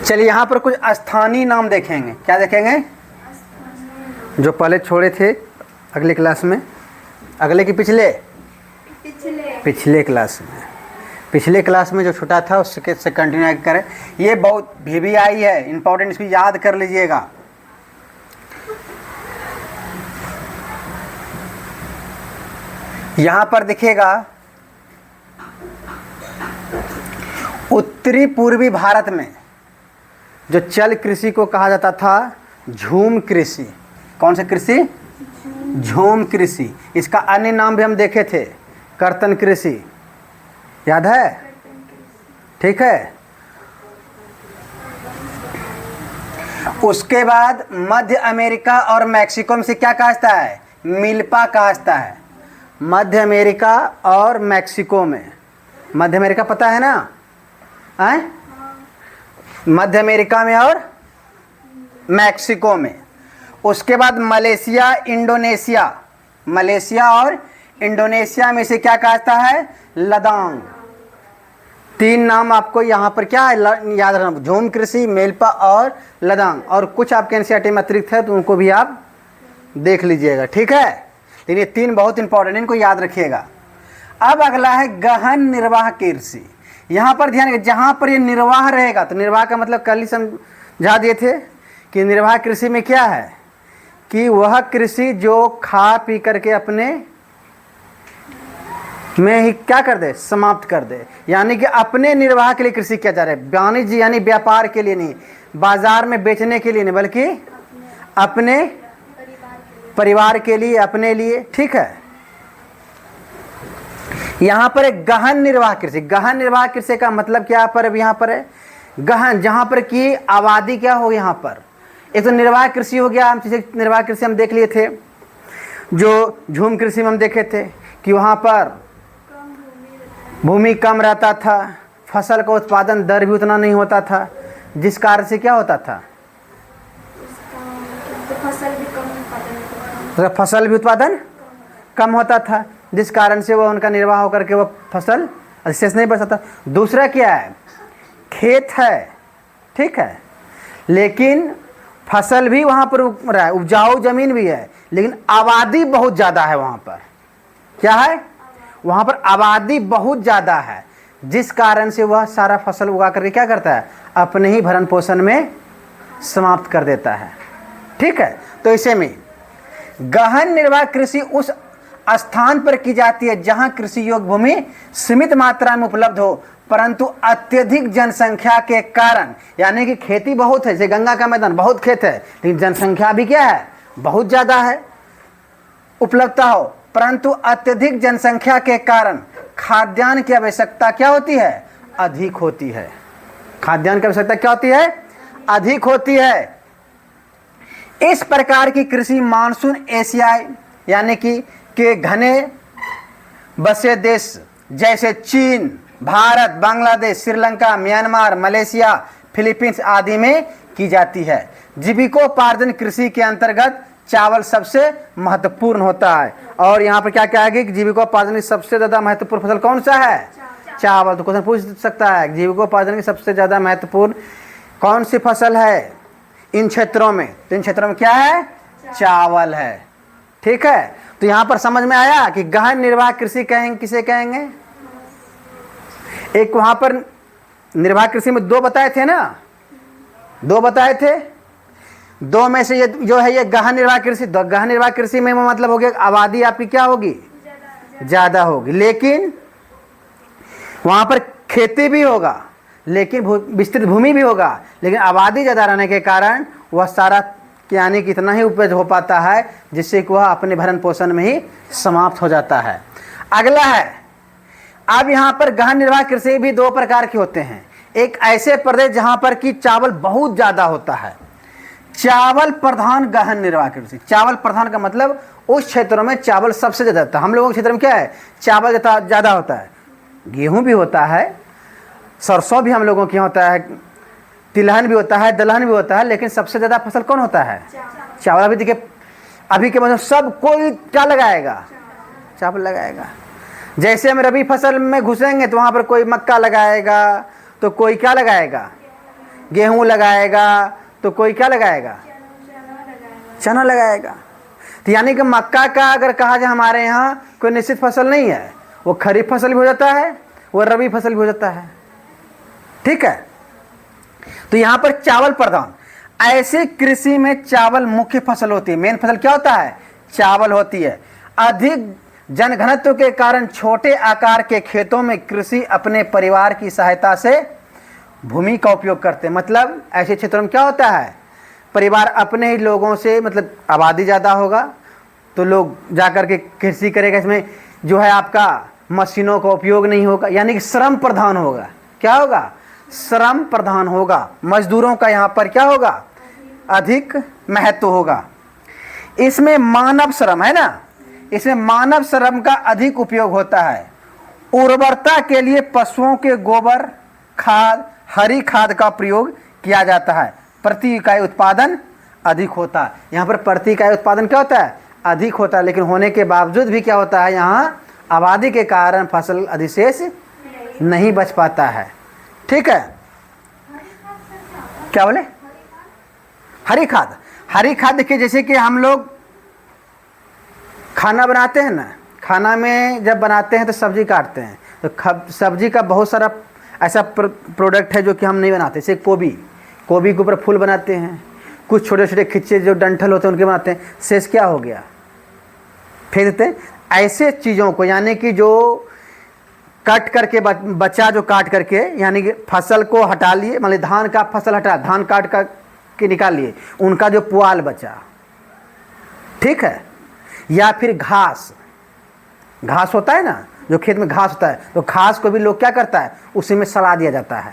चलिए यहाँ पर कुछ स्थानीय नाम देखेंगे। क्या देखेंगे? जो पहले छोड़े थे अगले क्लास में, अगले की पिछले पिछले क्लास में, पिछले क्लास में जो छुटा था उसके से कंटिन्यू करें। ये बहुत VVI है, इंपॉर्टेंट, इसको याद कर लीजिएगा। यहाँ पर दिखेगा उत्तरी पूर्वी भारत में जो चल कृषि को कहा जाता था झूम कृषि। कौन सा कृषि? झूम कृषि। इसका अन्य नाम भी हम देखे थे, कर्तन कृषि, याद है? ठीक है। उसके बाद मध्य अमेरिका और मैक्सिको में से क्या काश्ता है? मिल्पा काश्ता है। मध्य अमेरिका और मैक्सिको में, मध्य अमेरिका पता है ना? हैं? मध्य अमेरिका में और मैक्सिको में। उसके बाद मलेशिया, इंडोनेशिया, मलेशिया और इंडोनेशिया में से क्या काश्ता है? लदांग। तीन नाम आपको यहाँ पर क्या है याद रखना, झूम कृषि, मेल्पा और लदांग। और कुछ आपके एनसीईआरटी में अतिरिक्त है तो उनको भी आप देख लीजिएगा, ठीक है। लेकिन ये तीन बहुत इंपॉर्टेंट, इनको याद रखिएगा। अब अगला है गहन निर्वाह कृषि। यहाँ पर ध्यान, जहाँ पर ये निर्वाह रहेगा, तो निर्वाह का मतलब कल ही समझा दिए थे कि निर्वाह कृषि में क्या है कि वह कृषि जो खा पी करके अपने में ही क्या कर दे, समाप्त कर दे। यानी कि अपने निर्वाह के लिए कृषि किया जा रहा है, वाणिज्य यानी व्यापार के लिए नहीं, बाजार में बेचने के लिए नहीं, बल्कि अपने परिवार के लिए, अपने लिए, ठीक है। यहाँ पर एक गहन निर्वाह कृषि। गहन निर्वाह कृषि का मतलब क्या पर अब यहाँ पर है गहन, जहाँ पर कि आबादी क्या हो, यहाँ पर एक तो निर्वाह कृषि हो गया। हम जैसे निर्वाह कृषि हम देख लिए थे, जो झूम कृषि में हम देखे थे कि वहाँ पर भूमि कम रहता था, फसल का उत्पादन दर भी उतना नहीं होता था, जिस कारण से क्या होता था, फसल भी उत्पादन कम होता था, जिस कारण से वो उनका निर्वाह होकर के वो फसल शेष नहीं बच सकता। दूसरा क्या है, खेत है, ठीक है, लेकिन फसल भी वहाँ पर उग रहा है, उपजाऊ जमीन भी है, लेकिन आबादी बहुत ज़्यादा है वहाँ पर। क्या है? वहाँ पर आबादी बहुत ज़्यादा है, जिस कारण से वह सारा फसल उगा करके क्या करता है, अपने ही भरण पोषण में समाप्त कर देता है, ठीक है। तो इसे में गहन निर्वाह कृषि उस स्थान पर की जाती है जहाँ कृषि योग्य भूमि सीमित मात्रा में उपलब्ध हो, परंतु अत्यधिक जनसंख्या के कारण, यानी कि खेती बहुत है, जैसे गंगा का मैदान बहुत खेत है, लेकिन जनसंख्या भी क्या है, बहुत ज़्यादा है, उपलब्धता हो, परंतु अत्यधिक जनसंख्या के कारण खाद्यान्न की आवश्यकता क्या होती है, अधिक होती है। खाद्यान्न की आवश्यकता क्या होती है, अधिक होती है। इस प्रकार की कृषि मानसून एशियाई यानी कि के घने बसे देश जैसे चीन, Bharat, Bangladesh, Sri Lanka, Myanmar, Malaysia, Philippines आदि में की जाती है। जीविकोपार्जन कृषि के अंतर्गत चावल सबसे महत्वपूर्ण होता है। और यहाँ पर क्या क्या है कि जीविकोपार्जन की सबसे ज़्यादा महत्वपूर्ण फसल कौन सा है, चावल। तो क्वेश्चन पूछ सकता है जीविकोपार्जन की सबसे ज़्यादा महत्वपूर्ण कौन सी फसल है इन क्षेत्रों में, तो इन क्षेत्रों में क्या है, चावल है, ठीक है। तो यहाँ पर समझ में आया कि गहन निर्वाह कृषि कहेंगे, किसे कहेंगे। एक वहाँ पर निर्वाह कृषि में दो बताए थे ना, दो बताए थे, दो में से ये जो है ये गहन निर्वाह कृषि। गहन निर्वाह कृषि में मतलब हो गया आबादी आपकी क्या होगी, ज़्यादा होगी, लेकिन वहाँ पर खेती भी होगा, लेकिन विस्तृत भूमि भी होगा, लेकिन आबादी ज़्यादा रहने के कारण वह सारा यानी कि इतना ही उपज हो पाता है जिससे कि वह अपने भरण पोषण में ही समाप्त हो जाता है। अगला है, अब यहाँ पर गहन निर्वाह कृषि भी दो प्रकार के होते हैं। एक ऐसे प्रदेश जहाँ पर कि चावल बहुत ज़्यादा होता है, चावल प्रधान गहन निर्वाह कृषि। चावल प्रधान का मतलब उस क्षेत्रों में चावल सबसे ज़्यादा होता है। हम लोगों के क्षेत्र में क्या है, चावल ज़्यादा होता है, गेहूँ भी होता है, सरसों भी हम लोगों के यहाँ होता है, तिलहन भी होता है, दलहन भी होता है, लेकिन सबसे ज़्यादा फसल कौन होता है, चावल। अभी देखिए अभी के मतलब सब कोई क्या लगाएगा, चावल लगाएगा। जैसे हम रबी फसल में घुसेंगे तो वहाँ पर कोई मक्का लगाएगा, तो कोई क्या लगाएगा, गेहूं लगाएगा तो कोई क्या लगाएगा, चना लगाएगा। तो यानी कि मक्का का अगर कहा जाए हमारे यहाँ कोई निश्चित फसल नहीं है, वो खरीफ फसल भी हो जाता है, वो रबी फसल भी हो जाता है, ठीक है। तो यहाँ पर चावल प्रधान, ऐसे कृषि में चावल मुख्य फसल होती है, मेन फसल क्या होता है, चावल होती है। अधिक जनघनत्व के कारण छोटे आकार के खेतों में कृषि अपने परिवार की सहायता से भूमि का उपयोग करते हैं। मतलब ऐसे क्षेत्रों में क्या होता है, परिवार अपने ही लोगों से, मतलब आबादी ज़्यादा होगा तो लोग जाकर के कृषि करेगा, इसमें जो है आपका मशीनों का उपयोग नहीं होगा, यानी कि श्रम प्रधान होगा। क्या होगा, श्रम प्रधान होगा। मजदूरों का यहाँ पर क्या होगा, अधिक महत्व होगा। इसमें मानव श्रम है ना, इसमें मानव श्रम का अधिक उपयोग होता है। उर्वरता के लिए पशुओं के गोबर खाद, हरी खाद का प्रयोग किया जाता है। प्रति इकाई उत्पादन अधिक होता है। यहाँ पर प्रति इकाई उत्पादन क्या होता है, अधिक होता है, लेकिन होने के बावजूद भी क्या होता है, यहाँ आबादी के कारण फसल अधिशेष नहीं बच पाता है, ठीक है। क्या बोले, हरी खाद। हरी खाद देखिए, जैसे कि हम लोग खाना बनाते हैं ना, खाना में जब बनाते हैं तो सब्जी काटते हैं, तो सब्जी का बहुत सारा ऐसा प्रोडक्ट है जो कि हम नहीं बनाते। जैसे गोभी के ऊपर फूल बनाते हैं, कुछ छोटे छोटे खिच्चे जो डंठल होते हैं उनके बनाते हैं, शेष क्या हो गया, फेंक देते हैं। ऐसे चीज़ों को, यानी कि जो कट करके बचा, जो काट करके, यानी कि फसल को हटा लिए, मतलब धान का फसल हटा, धान काट कर के निकाल लिए, उनका जो पुआल बचा, ठीक है। या फिर घास होता है ना, जो खेत में घास होता है, तो घास को भी लोग क्या करता है, उसी में सड़ा दिया जाता है,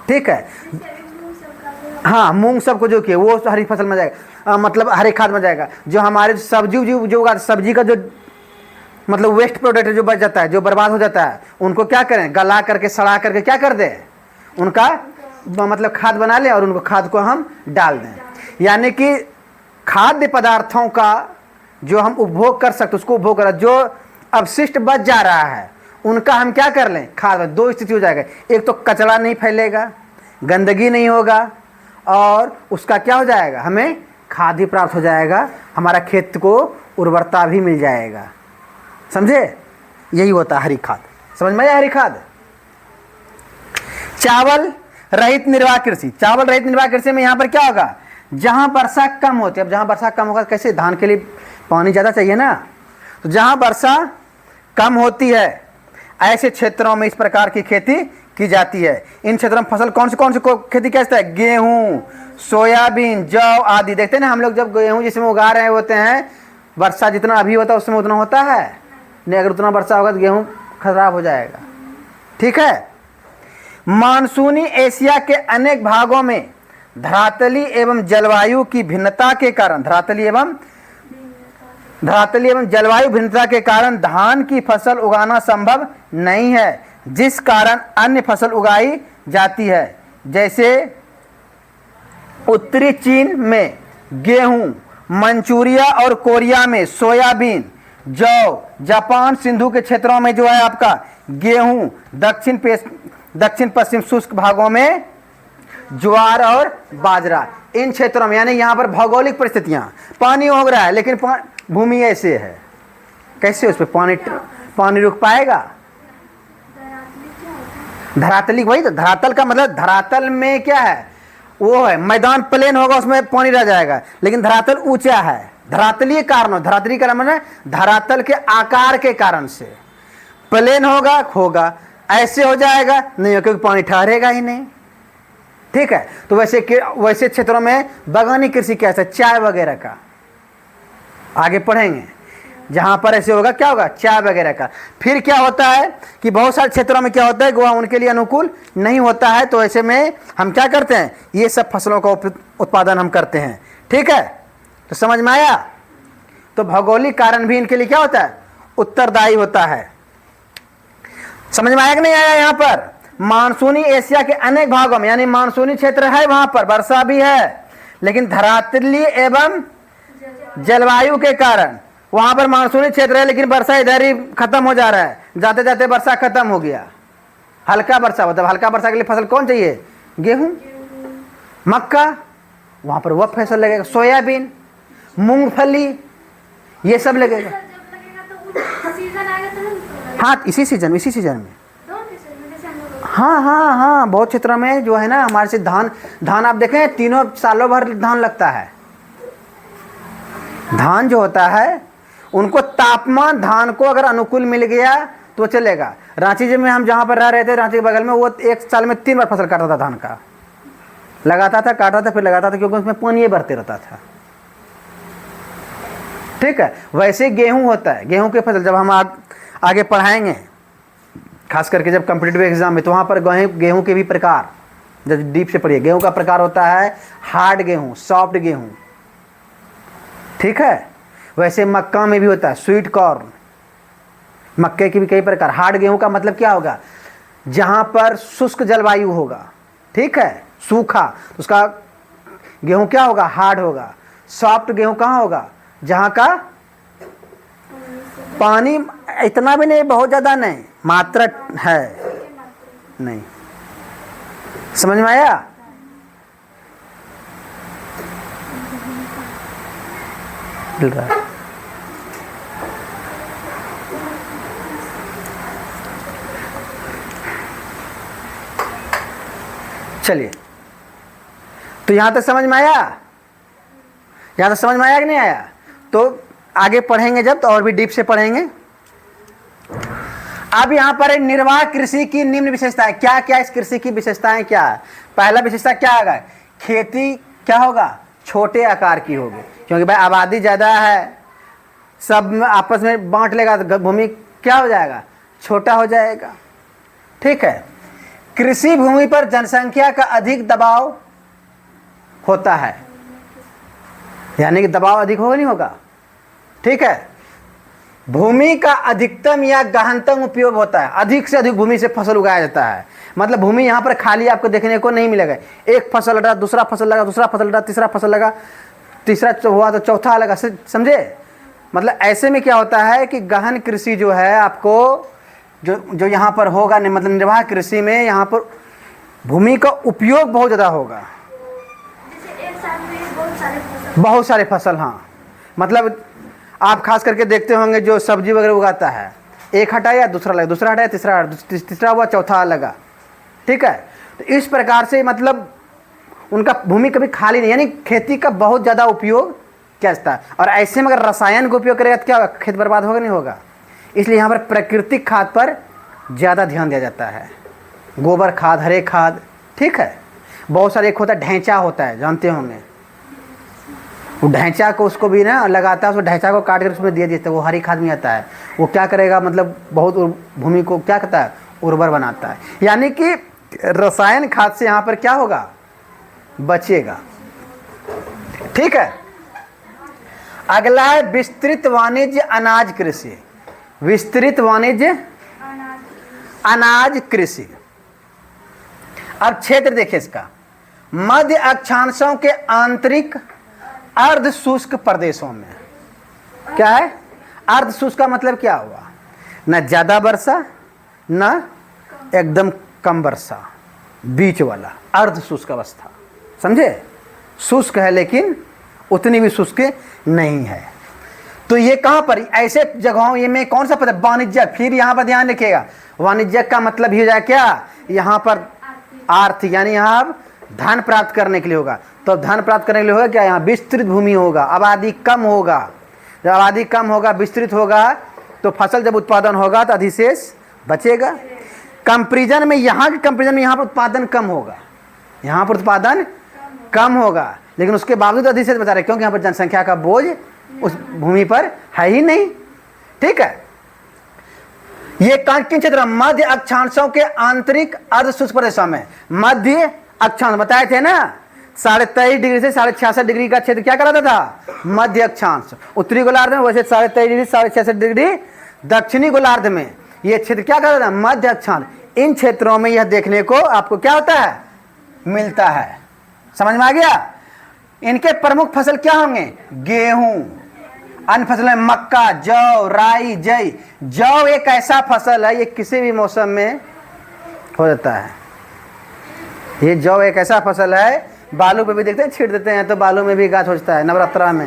ठीक है। हाँ, मूंग सबको जो किए वो हरी फसल में जाएगा, मतलब हरी खाद में जाएगा। जो हमारे सब्जी जो उगा, सब्जी का जो मतलब वेस्ट प्रोडक्ट जो बच जाता है, जो बर्बाद हो जाता है, उनको क्या करें, गला करके सड़ा करके क्या कर दें, उनका मतलब खाद बना लें और उनको खाद को हम डाल दें। यानी कि खाद्य पदार्थों का जो हम उपभोग कर सकते उसको उपभोग करें, जो अवशिष्ट बच जा रहा है उनका हम क्या कर लें, खाद। दो स्थिति हो जाएगा, एक तो कचरा नहीं फैलेगा, गंदगी नहीं होगा, और उसका क्या हो जाएगा, हमें खाद भी प्राप्त हो जाएगा, हमारा खेत को उर्वरता भी मिल जाएगा। समझे, यही होता है हरी खाद। समझ में आया हरी खाद। चावल रहित निर्वाह कृषि। चावल रहित निर्वाह कृषि में यहाँ पर क्या होगा, जहाँ वर्षा कम होती है। अब जहाँ वर्षा कम होगा, कैसे, धान के लिए पानी ज़्यादा चाहिए ना, तो जहाँ वर्षा कम होती है ऐसे क्षेत्रों में इस प्रकार की खेती की जाती है। इन क्षेत्रों में फसल कौन सी खेती कैसे है, गेहूँ, सोयाबीन, जौ आदि। देखते हैं ना हम लोग, जब गेहूँ जिसमें उगा रहे होते हैं, वर्षा जितना अभी होता है उसमें उतना होता है नहीं, अगर उतना वर्षा होगा तो गेहूँ खराब हो जाएगा, ठीक है। मानसूनी एशिया के अनेक भागों में धरातली एवं जलवायु की भिन्नता के कारण, धरातली एवं जलवायु भिन्नता के कारण धान की फसल उगाना संभव नहीं है, जिस कारण अन्य फसल उगाई जाती है। जैसे उत्तरी चीन में गेहूं, मंचूरिया और कोरिया में सोयाबीन, जौ, जापान सिंधु के क्षेत्रों में जो है आपका गेहूं, दक्षिण पश्चिम शुष्क भागों में ज्वार और बाजरा। इन क्षेत्रों में, यानी यहाँ पर भौगोलिक परिस्थितियाँ, पानी हो रहा है लेकिन भूमि ऐसे है, कैसे उस पर पानी रुक पाएगा। धरातली, वही तो धरातल का मतलब, धरातल में क्या है, वो है मैदान प्लेन होगा उसमें पानी रह जाएगा, लेकिन धरातल ऊंचा है। धरातलीय कारण, धरातली कारण मतलब धरातल के आकार के कारण से, प्लेन होगा ऐसे हो जाएगा नहीं, क्योंकि पानी ठहरेगा ही नहीं, ठीक है। तो वैसे क्षेत्रों में बागानी कृषि कैसा, चाय वगैरह का आगे पढ़ेंगे, जहां पर ऐसे होगा क्या होगा, चाय वगैरह का। फिर क्या होता है कि बहुत सारे क्षेत्रों में क्या होता है, वह उनके लिए अनुकूल नहीं होता है, तो ऐसे में हम क्या करते हैं, ये सब फसलों का उत्पादन हम करते हैं, ठीक है। तो समझ में आया। तो भौगोलिक कारण भी इनके लिए क्या होता है, उत्तरदायी होता है। समझ में आया कि नहीं आया। यहाँ पर मानसूनी एशिया के अनेक भागों में, यानी मानसूनी क्षेत्र है, वहां पर वर्षा भी है, लेकिन धरातली एवं जलवायु के कारण वहां पर मानसूनी क्षेत्र है, लेकिन वर्षा इधर ही खत्म हो जा रहा है, जाते जाते वर्षा खत्म हो गया। हल्का वर्षा, मतलब हल्का वर्षा के लिए फसल कौन चाहिए, गेहूं, मक्का, वहाँ पर वह फसल लगेगा। सोयाबीन, मूंगफली, ये सब लगेगा। जब लगेगा तो सीजन आएगा तो हाँ, इसी सीजन में दोनों सीजन में जैसे हम लोग हाँ हाँ हाँ, बहुत क्षेत्रों में जो है ना हमारे से धान आप देखें तीनों सालों भर धान लगता है। धान जो होता है उनको तापमान धान को अगर अनुकूल मिल गया तो चलेगा। रांची जी में हम जहाँ पर रह रहे थे, रांची के बगल में, वो एक साल में 3 बार फसल काटता था धान का, लगाता था, काटता था, फिर लगाता था, क्योंकि उसमें पानी भरते रहता था। ठीक है, वैसे गेहूं होता है। गेहूं की फसल जब हम आगे पढ़ाएंगे, खास करके जब कॉम्पिटिटिव एग्जाम में, तो वहाँ पर गेहूं के भी प्रकार जब डीप से पढ़िए। गेहूं का प्रकार होता है हार्ड गेहूं, सॉफ्ट गेहूं, ठीक है। वैसे मक्का में भी होता है स्वीट कॉर्न, मक्के की भी कई प्रकार। हार्ड गेहूं का मतलब क्या होगा? जहाँ पर शुष्क जलवायु होगा, ठीक है, सूखा, तो उसका गेहूं क्या होगा? हार्ड होगा। सॉफ्ट गेहूं कहाँ होगा? जहाँ का पानी इतना भी नहीं, बहुत ज़्यादा नहीं, मात्रा है नहीं। समझ में आया? मिल रहा है। चलिए, तो यहां तक समझ में आया? यहां तक समझ में आया कि नहीं आया? तो आगे पढ़ेंगे जब, तो और भी डीप से पढ़ेंगे। अब यहां पर निर्वाह कृषि की निम्न विशेषताएं क्या क्या, इस कृषि की विशेषताएं क्या है? पहला विशेषता क्या होगा? खेती क्या होगा? छोटे आकार की होगी, क्योंकि भाई आबादी ज़्यादा है, सब आपस में बांट लेगा तो भूमि क्या हो जाएगा? छोटा हो जाएगा। ठीक है। कृषि भूमि पर जनसंख्या का अधिक दबाव होता है, यानी कि दबाव अधिक होगा नहीं होगा? ठीक है। भूमि का अधिकतम या गहनतम उपयोग होता है, अधिक से अधिक भूमि से फसल उगाया जाता है। मतलब भूमि यहाँ पर खाली आपको देखने को नहीं मिलेगा। एक फसल लगा, दूसरा फसल लगा, दूसरा फसल लगा, तीसरा फसल लगा, तीसरा हुआ तो चौथा लगा, समझे? मतलब ऐसे में क्या होता है कि गहन कृषि जो है आपको जो यहाँ पर होगा, मतलब निर्वाह कृषि में यहाँ पर भूमि का उपयोग बहुत ज़्यादा होगा। जैसे एक साल में बहुत सारे फसल, हाँ। मतलब आप खास करके देखते होंगे जो सब्जी वगैरह उगाता है, एक हटाया दूसरा लगा, दूसरा हटाया तीसरा, तीसरा हुआ चौथा लगा। ठीक है। तो इस प्रकार से मतलब उनका भूमि कभी खाली नहीं, यानी खेती का बहुत ज़्यादा उपयोग किया जाता है। और ऐसे में अगर रसायन का उपयोग करेगा तो क्या होगा? खेत बर्बाद होगा नहीं होगा? इसलिए यहाँ पर प्राकृतिक खाद पर ज़्यादा ध्यान दिया जाता है, गोबर खाद, हरे खाद। ठीक है। बहुत सारे, एक होता है ढैंचा होता है, जानते होंगे, वो ढैंचा को उसको भी ना लगाता है, उसको ढैंचा को काट कर उसमें दे देते हैं, वो हरी खाद में आता है। वो क्या करेगा? मतलब बहुत भूमि को क्या करता है? उर्वर बनाता है। यानी कि रसायन खाद से यहाँ पर क्या होगा? बचेगा। ठीक है। अगला है विस्तृत वाणिज्य अनाज कृषि। विस्तृत वाणिज्य अनाज कृषि। अब क्षेत्र देखिए इसका, मध्य अक्षांशों के आंतरिक अर्ध शुष्क प्रदेशों में। क्या है? अर्ध शुष्क का मतलब क्या हुआ? न ज्यादा वर्षा न एकदम कम वर्षा, बीच वाला अर्ध शुष्क अवस्था। समझे? शुष्क है लेकिन उतनी भी शुष्क नहीं है। तो ये कहां पर? ऐसे जगहों ये में कौन सा पद? वाणिज्य। फिर यहां पर ध्यान रखिएगा, वाणिज्य का मतलब ही हो जाए क्या? यहां पर आर्थिक, यानी यहां धन प्राप्त करने के लिए होगा। तो धन प्राप्त करने के लिए होगा क्या? यहाँ विस्तृत भूमि होगा, आबादी कम होगा। जब आबादी कम होगा, विस्तृत होगा, तो फसल जब उत्पादन होगा तो अधिशेष बचेगा। कंपेरिजन में, यहाँ के कंपेरिजन में यहाँ पर उत्पादन कम होगा, यहाँ पर उत्पादन कम होगा, लेकिन उसके बावजूद अधिशेष बचा रहे, क्योंकि यहाँ पर जनसंख्या का बोझ उस भूमि पर है ही नहीं। ठीक है। ये किन क्षेत्र? मध्य अक्षांशों के आंतरिक अर्ध शुष्क प्रदेशों में। मध्य अक्षांश बताए थे ना, 23.5 डिग्री से 66.5 डिग्री का क्षेत्र क्या कहलाता था? मध्य अक्षांश। उत्तरी गोलार्ध में, वैसे 23.5 डिग्री 66.5 डिग्री दक्षिणी गोलार्ध में ये क्षेत्र क्या कहलाता था? मध्य अक्षांश। इन क्षेत्रों में यह देखने को आपको क्या होता है? मिलता है। समझ में आ गया? इनके प्रमुख फसल क्या होंगे? गेहूं, अन्य फसल है मक्का, जौ, राई, जई। जौ एक ऐसा फसल है, ये किसी भी मौसम में हो जाता है। ये जौ एक ऐसा फसल है बालू पे भी देखते हैं छीट देते हैं तो बालू में भी गाछ होता है नवरात्रा में।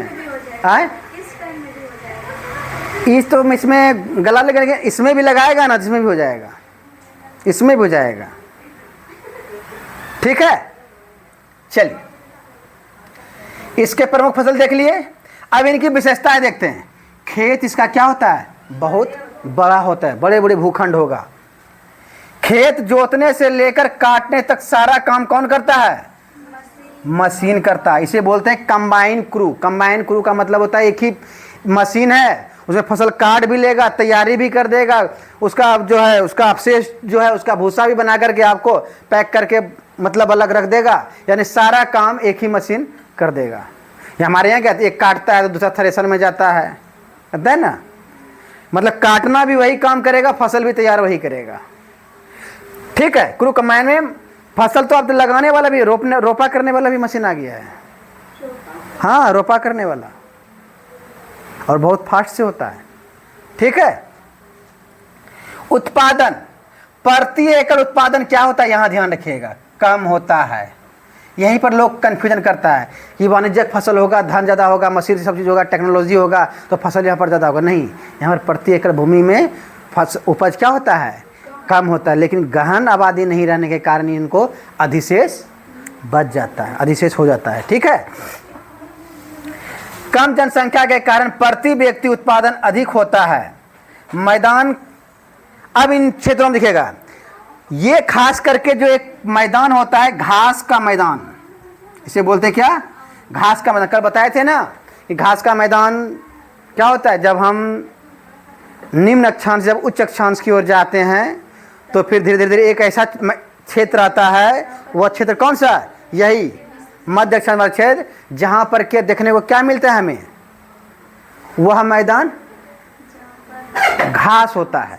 आए इस टाइम में भी हो जाएगा। इस तो इसमें गला लगेगा, इसमें भी लगाएगा ना, जिसमें भी हो जाएगा, इसमें भी हो जाएगा। ठीक है, चलिए इसके प्रमुख फसल देख लिए। अब इनकी विशेषताएं देखते हैं। खेत इसका क्या होता है, बहुत बड़ा होता है, बड़े बड़े भूखंड होगा। खेत जोतने से लेकर काटने तक सारा काम कौन करता है, मशीन करता है। इसे बोलते हैं कंबाइन क्रू। कंबाइन क्रू का मतलब होता है एक ही मशीन है, उसमें फसल काट भी लेगा, तैयारी भी कर देगा, उसका जो है उसका अवशेष जो है उसका भूसा भी बना करके आपको पैक करके मतलब अलग रख देगा। यानी सारा काम एक ही मशीन कर देगा। ये हमारे यहाँ क्या, एक काटता है तो दूसरा थ्रेसर में जाता है, कहता है ना, मतलब काटना भी वही काम करेगा, फसल भी तैयार वही करेगा। ठीक है, क्रू कंबाइन में फसल तो अब लगाने वाला भी, रोपा करने वाला भी मशीन आ गया है। हाँ, रोपा करने वाला, और बहुत फास्ट से होता है। ठीक है, उत्पादन, प्रति एकड़ उत्पादन क्या होता है, यहां ध्यान रखिएगा, कम होता है। यहीं पर लोग कन्फ्यूजन करता है कि वाणिज्यिक फसल होगा, धान ज़्यादा होगा, मशीन सब चीज़ होगा, टेक्नोलॉजी होगा तो फसल यहाँ पर ज़्यादा होगा। नहीं, यहाँ पर प्रति एकड़ भूमि में उपज क्या होता है, कम होता है। लेकिन गहन आबादी नहीं रहने के कारण इनको अधिशेष बच जाता है, अधिशेष हो जाता है। ठीक है, कम जनसंख्या के कारण प्रति व्यक्ति उत्पादन अधिक होता है। मैदान, अब इन क्षेत्रों में दिखेगा, ये खास करके जो एक मैदान होता है घास का मैदान, इसे बोलते हैं क्या, घास का मैदान। कल बताए थे ना कि घास का मैदान क्या होता है, जब हम निम्न अक्षांश जब उच्च अक्षांश की ओर जाते हैं तो फिर धीरे धीरे एक ऐसा क्षेत्र आता है, वह क्षेत्र कौन सा, यही मध्य अक्षांश वाला क्षेत्र, जहाँ पर के देखने को क्या मिलता है हमें, वह मैदान घास होता है।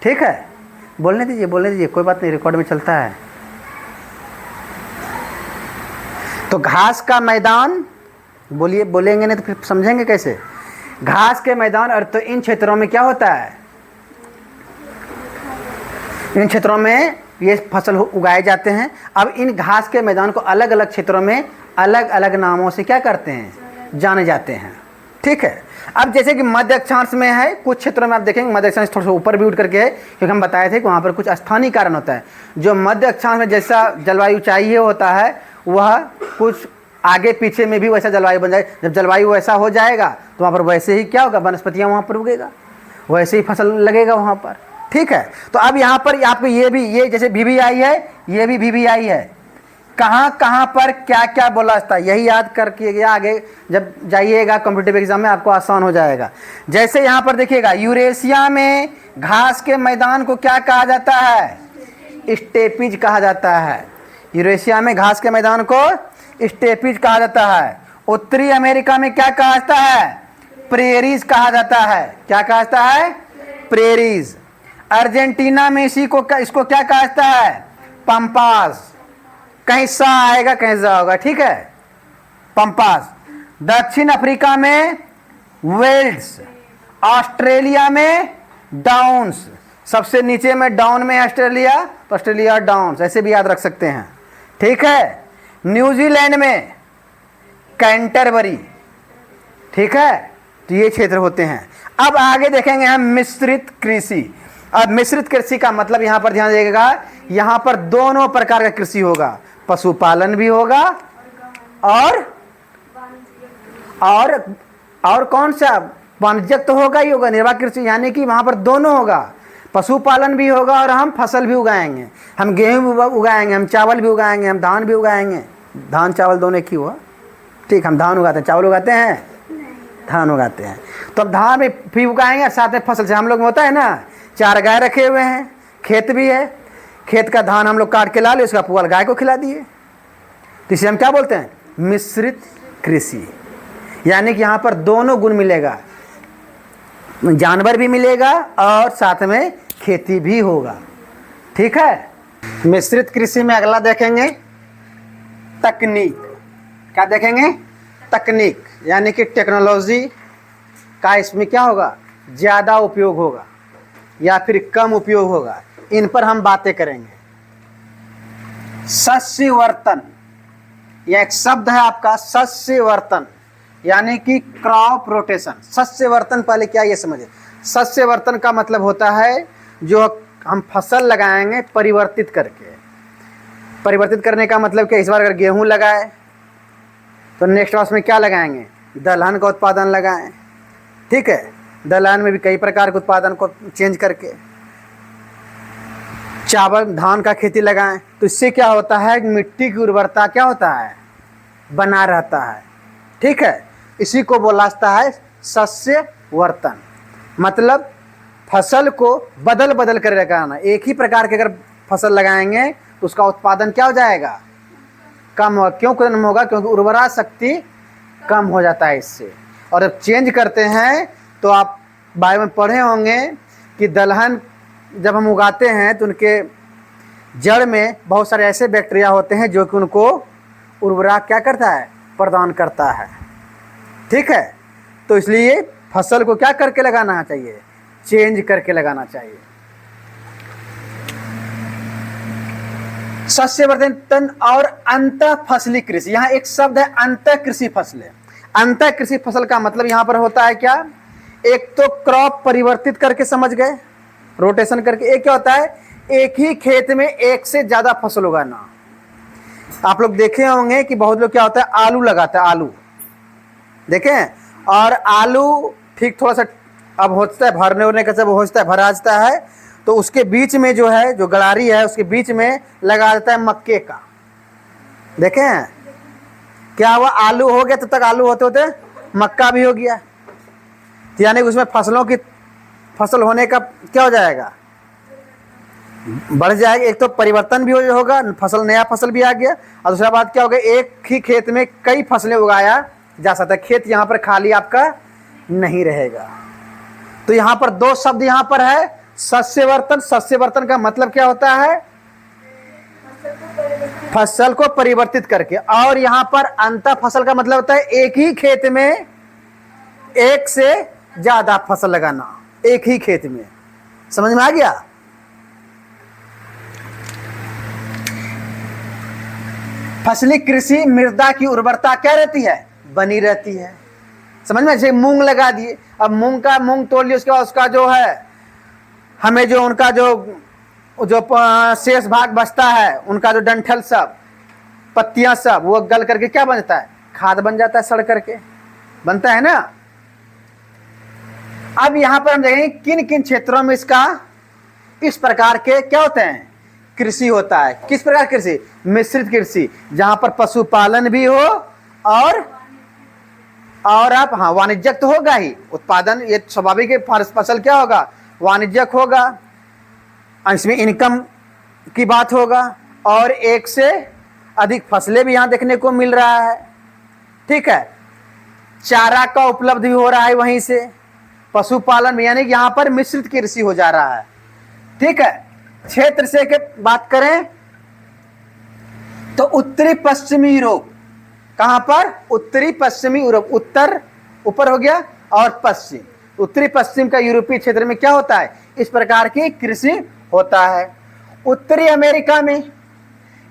ठीक है, बोलने दीजिए, बोलने दीजिए, कोई बात नहीं, रिकॉर्ड में चलता है। तो घास का मैदान, बोलिए, बोलेंगे नहीं तो फिर समझेंगे कैसे। घास के मैदान, और तो इन क्षेत्रों में क्या होता है, इन क्षेत्रों में ये फसल उगाए जाते हैं। अब इन घास के मैदान को अलग अलग क्षेत्रों में अलग अलग नामों से क्या करते हैं, जाने जाते हैं। ठीक है, अब जैसे कि मध्य अक्षांश में है, कुछ क्षेत्रों में आप देखेंगे मध्य अक्षांश थोड़ा सा ऊपर भी उठ करके है, क्योंकि हम बताए थे कि वहाँ पर कुछ स्थानीय कारण होता है। जो मध्य अक्षांश में जैसा जलवायु चाहिए होता है, वह कुछ आगे पीछे में भी वैसा जलवायु बन जाए। जब जलवायु वैसा हो जाएगा तो वहाँ पर वैसे ही क्या होगा, वनस्पतियाँ वहाँ पर उगेगा, वैसे ही फसल लगेगा वहाँ पर। ठीक है, तो अब यहाँ पर आपको ये भी, ये जैसे VVI है, ये भी VVI है, कहाँ कहाँ पर क्या क्या बोला जाता है, यही याद करके आगे जब जाइएगा कॉम्पिटिटिव एग्जाम में आपको आसान हो जाएगा। जैसे यहाँ पर देखिएगा, यूरेशिया में घास के मैदान को क्या कहा जाता है, स्टेपीज कहा जाता है। यूरेशिया में घास के मैदान को स्टेपीज कहा जाता है। उत्तरी अमेरिका में क्या कहा जाता है, प्रेरीज कहा जाता है। क्या कहा जाता है, प्रेरीज। अर्जेंटीना में इसको क्या कहा जाता है, पंपास। कहीं सा आएगा कहीं जा होगा, ठीक है, पंपास। दक्षिण अफ्रीका में वेल्ड्स, ऑस्ट्रेलिया में डाउन्स, सबसे नीचे में डाउन में ऑस्ट्रेलिया, तो ऑस्ट्रेलिया डाउन्स, ऐसे भी याद रख सकते हैं। ठीक है, न्यूजीलैंड में कैंटरबरी। ठीक है, तो ये क्षेत्र होते हैं। अब आगे देखेंगे हम मिश्रित कृषि। अब मिश्रित कृषि का मतलब यहाँ पर ध्यान देगा, यहाँ पर दोनों प्रकार का कृषि होगा, पशुपालन भी होगा और कौन सा, वाणिज्यिक तो होगा ही होगा, निर्वाह कृषि, यानी कि वहाँ पर दोनों होगा, पशुपालन भी होगा और हम फसल भी उगाएंगे। हम गेहूँ भी उगाएंगे, हम चावल भी उगाएंगे, हम धान भी उगाएंगे। धान चावल दोनों एक ही हुआ, ठीक, हम धान उगाते हैं, चावल उगाते हैं, धान उगाते हैं। तो अब धान भी उगाएंगे, साथ में फसल से हम लोग में होता है ना, 4 गाय रखे हुए हैं, खेत भी है, खेत का धान हम लोग काट के ला लिए, उसका पुआल गाय को खिला दिए, तो इसे हम क्या बोलते हैं, मिश्रित कृषि। यानी कि यहाँ पर दोनों गुण मिलेगा, जानवर भी मिलेगा और साथ में खेती भी होगा। ठीक है, मिश्रित कृषि में अगला देखेंगे तकनीक। क्या देखेंगे, तकनीक, यानी कि टेक्नोलॉजी का इसमें क्या होगा, ज़्यादा उपयोग होगा या फिर कम उपयोग होगा, इन पर हम बातें करेंगे। सस्यवर्तन, यह एक शब्द है आपका सस्यवर्तन, यानी कि क्रॉप रोटेशन। सस्यवर्तन पहले क्या ये समझे, सस्यवर्तन का मतलब होता है जो हम फसल लगाएंगे परिवर्तित करके। परिवर्तित करने का मतलब क्या, इस बार अगर गेहूं लगाए तो नेक्स्ट वर्ष में क्या लगाएंगे, दलहन का उत्पादन लगाएं। ठीक है, दलहन में भी कई प्रकार के उत्पादन को चेंज करके चावल धान का खेती लगाएं, तो इससे क्या होता है, मिट्टी की उर्वरता क्या होता है, बना रहता है। ठीक है, इसी को बोला जाता है सस्यवर्तन। मतलब फसल को बदल बदल कर लगाना। एक ही प्रकार के अगर फसल लगाएंगे तो उसका उत्पादन क्या हो जाएगा, कम हो। क्यों कम होगा, क्योंकि उर्वरा शक्ति कम हो जाता है इससे। और जब चेंज करते हैं तो आप बायो में पढ़े होंगे कि दलहन जब हम उगाते हैं तो उनके जड़ में बहुत सारे ऐसे बैक्टीरिया होते हैं जो कि उनको उर्वरा क्या करता है, प्रदान करता है। ठीक है, तो इसलिए फसल को क्या करके लगाना चाहिए, चेंज करके लगाना चाहिए। सस्यवर्धन और अंतः फसली कृषि, यहाँ एक शब्द है अंतः कृषि फसलें। अंतः कृषि फसल का मतलब यहाँ पर होता है क्या, एक तो क्रॉप परिवर्तित करके समझ गए, रोटेशन करके। एक क्या होता है, एक ही खेत में एक से ज्यादा फसल उगाना। आप लोग देखे होंगे कि बहुत लोग क्या होता है, आलू लगाता है, आलू देखें, और आलू ठीक थोड़ा सा अब होता है भरने उरने का, जब होता है भरा जाता है तो उसके बीच में जो है, जो गड़ारी है उसके बीच में लगा देता है मक्के का। देखें क्या हुआ, आलू हो गया, तब तक आलू होते होते मक्का भी हो गया। यानी उसमें फसलों की फसल होने का क्या हो जाएगा, बढ़ जाएगा। एक तो परिवर्तन भी होगा, फसल नया फसल भी आ गया, और दूसरा बात क्या हो गया, एक ही खेत में कई फसलें उगाया जा सकता है। खेत यहाँ पर खाली आपका नहीं रहेगा। तो यहाँ पर दो शब्द यहाँ पर है, सस्यवर्तन। सस्यवर्तन का मतलब क्या होता है, फसल को परिवर्तित करके। और यहाँ पर अंतः फसल का मतलब होता है एक ही खेत में एक से ज्यादा फसल लगाना, एक ही खेत में। समझ में आ गया। फसली कृषि मृदा की उर्वरता क्या रहती है, बनी रहती है। समझ में, जैसे मूंग लगा दिए, अब मूंग तोड़ लिया, उसके बाद उसका जो है हमें जो उनका जो शेष भाग बचता है, उनका जो डंठल सब पत्तियां सब, वो गल करके क्या बनता है, खाद बन जाता है, सड़ करके बनता है ना। अब यहां पर हम देखेंगे किन किन क्षेत्रों में इसका इस प्रकार के क्या होते हैं, कृषि होता है। किस प्रकार कृषि, मिश्रित कृषि, जहां पर पशुपालन भी हो और आप हाँ वाणिज्यक तो होगा ही, उत्पादन ये स्वाभाविक है, फसल क्या होगा, वाणिज्यक होगा, इसमें इनकम की बात होगा, और एक से अधिक फसलें भी यहाँ देखने को मिल रहा है। ठीक है, चारा का उपलब्ध भी हो रहा है वहीं से, पशुपालन में, यानी कि यहाँ पर मिश्रित कृषि हो जा रहा है। ठीक है, क्षेत्र से के बात करें तो उत्तरी पश्चिमी यूरोप, कहां पर, उत्तरी पश्चिमी यूरोप, उत्तर ऊपर हो गया और पश्चिम, उत्तरी पश्चिम का यूरोपीय क्षेत्र में क्या होता है, इस प्रकार की कृषि होता है। उत्तरी अमेरिका में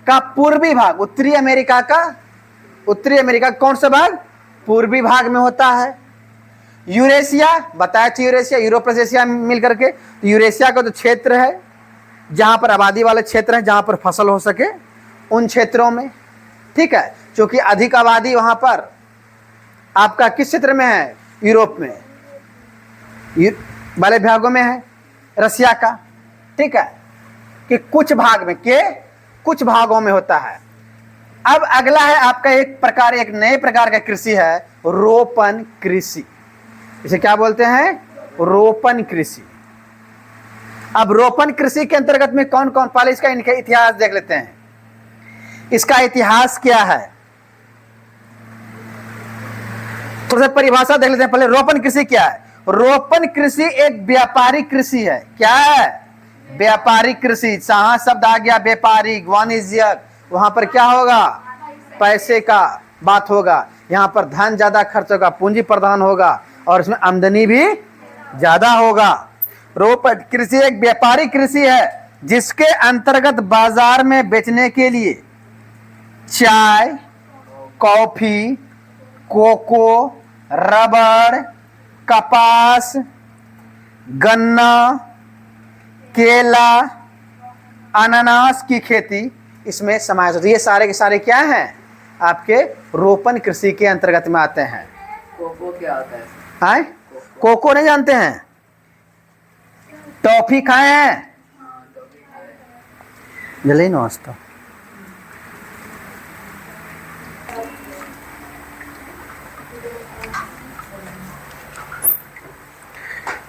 का पूर्वी भाग, उत्तरी अमेरिका कौन सा भाग, पूर्वी भाग में होता है। यूरेशिया बताया, यूरेशिया यूरोप एशिया मिल करके, तो यूरेशिया का जो क्षेत्र है जहां पर आबादी वाले क्षेत्र हैं, जहां पर फसल हो सके उन क्षेत्रों में। ठीक है, क्योंकि अधिक आबादी वहां पर आपका किस क्षेत्र में है, यूरोप में वाले भागों में है, रसिया का। ठीक है, कि कुछ भागों में होता है। अब अगला है आपका एक नए प्रकार का कृषि है, रोपण कृषि। इसे क्या बोलते हैं, रोपण कृषि। अब रोपण कृषि के अंतर्गत में कौन कौन, पहले इसका इनका इतिहास देख लेते हैं। इसका इतिहास क्या है, थोड़ा सा परिभाषा देख लेते हैं पहले। रोपण कृषि क्या है, रोपण कृषि एक व्यापारिक कृषि है। क्या है, व्यापारिक कृषि। जहां शब्द आ गया व्यापारिक, वाणिज्यक, वहां पर क्या होगा, पैसे का बात होगा। यहाँ पर धन ज्यादा खर्च होगा, पूंजी प्रदान होगा, और इसमें आमदनी भी ज्यादा होगा। रोपण कृषि एक व्यापारिक कृषि है जिसके अंतर्गत बाजार में बेचने के लिए चाय, कॉफी, कोको, रबड़, कपास, गन्ना, केला, अनानास की खेती इसमें समावेश होती है। ये सारे के सारे क्या हैं, आपके रोपण कृषि के अंतर्गत में आते हैं। कोको क्या होता है? आए कोको नहीं जानते हैं? टॉफी खाए हैं? हाँ, तो भी खाए। जल्दी नाश्ता।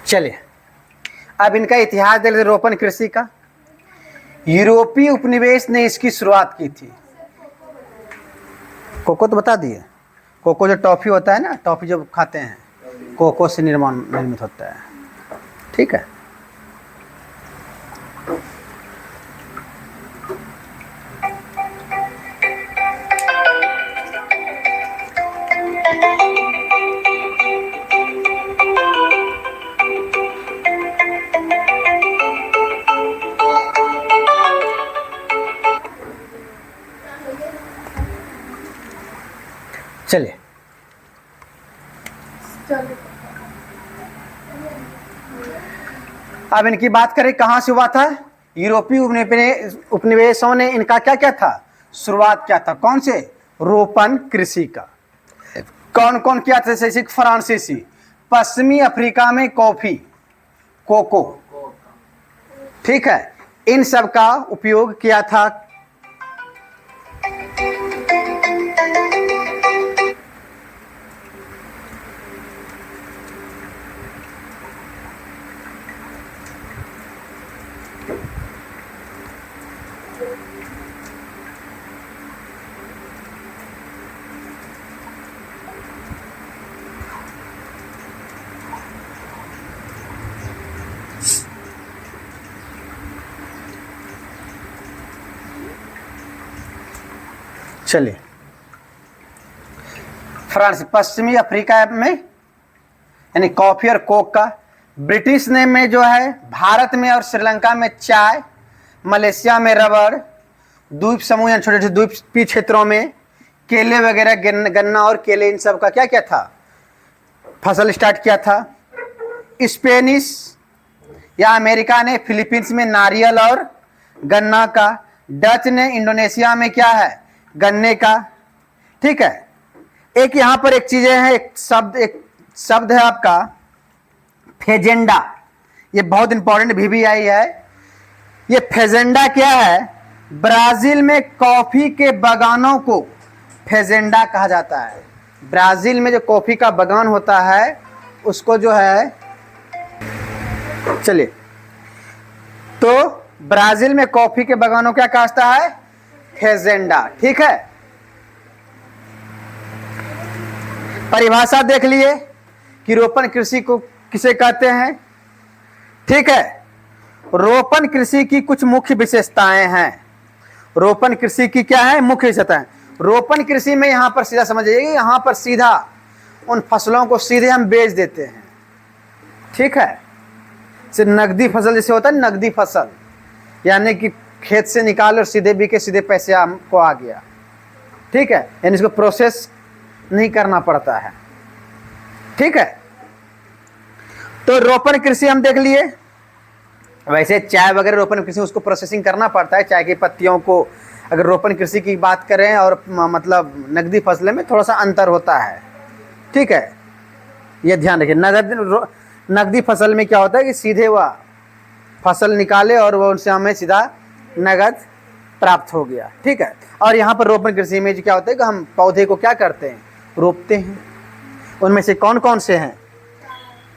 चलिए अब इनका इतिहास देख लेते रोपण कृषि का। यूरोपीय उपनिवेश ने इसकी शुरुआत की थी। कोको तो बता दिए, कोको जो टॉफी होता है ना, टॉफी जो खाते हैं कोको से निर्मित होता है। ठीक है, चलिए अब इनकी बात करें कहाँ से हुआ था। यूरोपीय उपनिवेशों ने इनका क्या क्या था, शुरुआत क्या था, कौन से, रोपण कृषि का। कौन कौन किया था, जैसे फ्रांसीसी। पश्चिमी अफ्रीका में कॉफी, कोको, ठीक है, इन सब का उपयोग किया था। चलिए फ्रांस, पश्चिमी अफ्रीका में यानी कॉफी और कोक का। ब्रिटिश ने में जो है भारत में और श्रीलंका में चाय, मलेशिया में रबड़, द्वीप समूह यानी छोटे छोटे द्वीपीय क्षेत्रों में केले वगैरह, गन्ना और केले, इन सब का क्या क्या था, फसल स्टार्ट किया था। स्पेनिश या अमेरिका ने फिलीपींस में नारियल और गन्ना का। डच ने इंडोनेशिया में क्या है, गन्ने का। ठीक है, एक यहां पर एक चीजें हैं, एक शब्द है आपका फेजेंडा। ये बहुत इंपॉर्टेंट VVI है। ये फेजेंडा क्या है, ब्राजील में कॉफी के बागानों को फेजेंडा कहा जाता है। ब्राजील में जो कॉफी का बागान होता है उसको जो है, चलिए, तो ब्राजील में कॉफी के बागानों क्या कहता है, फेजेंडा। ठीक है, परिभाषा देख लिए कि रोपण कृषि को किसे कहते हैं। ठीक है, रोपण कृषि की कुछ मुख्य विशेषताएं हैं। रोपण कृषि की क्या है, मुख्य विशेषताएं। रोपण कृषि में यहां पर सीधा समझ जाइए, यहां पर सीधा उन फसलों को सीधे हम बेच देते हैं। ठीक है, सिर्फ नकदी फसल जैसे होता है, नकदी फसल यानी कि खेत से निकाल और सीधे बिके, सीधे पैसे हमको आ गया। ठीक है, यानी इसको प्रोसेस नहीं करना पड़ता है। ठीक है, तो रोपण कृषि हम देख लिए। वैसे चाय वगैरह रोपण कृषि, उसको प्रोसेसिंग करना पड़ता है। चाय की पत्तियों को अगर रोपण कृषि की बात करें और मतलब नकदी फसलें में थोड़ा सा अंतर होता है। ठीक है, ये ध्यान रखिए। नकदी फसल में क्या होता है कि सीधे वह फसल निकाले और वो उनसे हमें सीधा नगद प्राप्त हो गया। ठीक है, और यहाँ पर रोपण कृषि में क्या होता है कि हम पौधे को क्या करते हैं, रोपते हैं। उनमें से कौन कौन से हैं,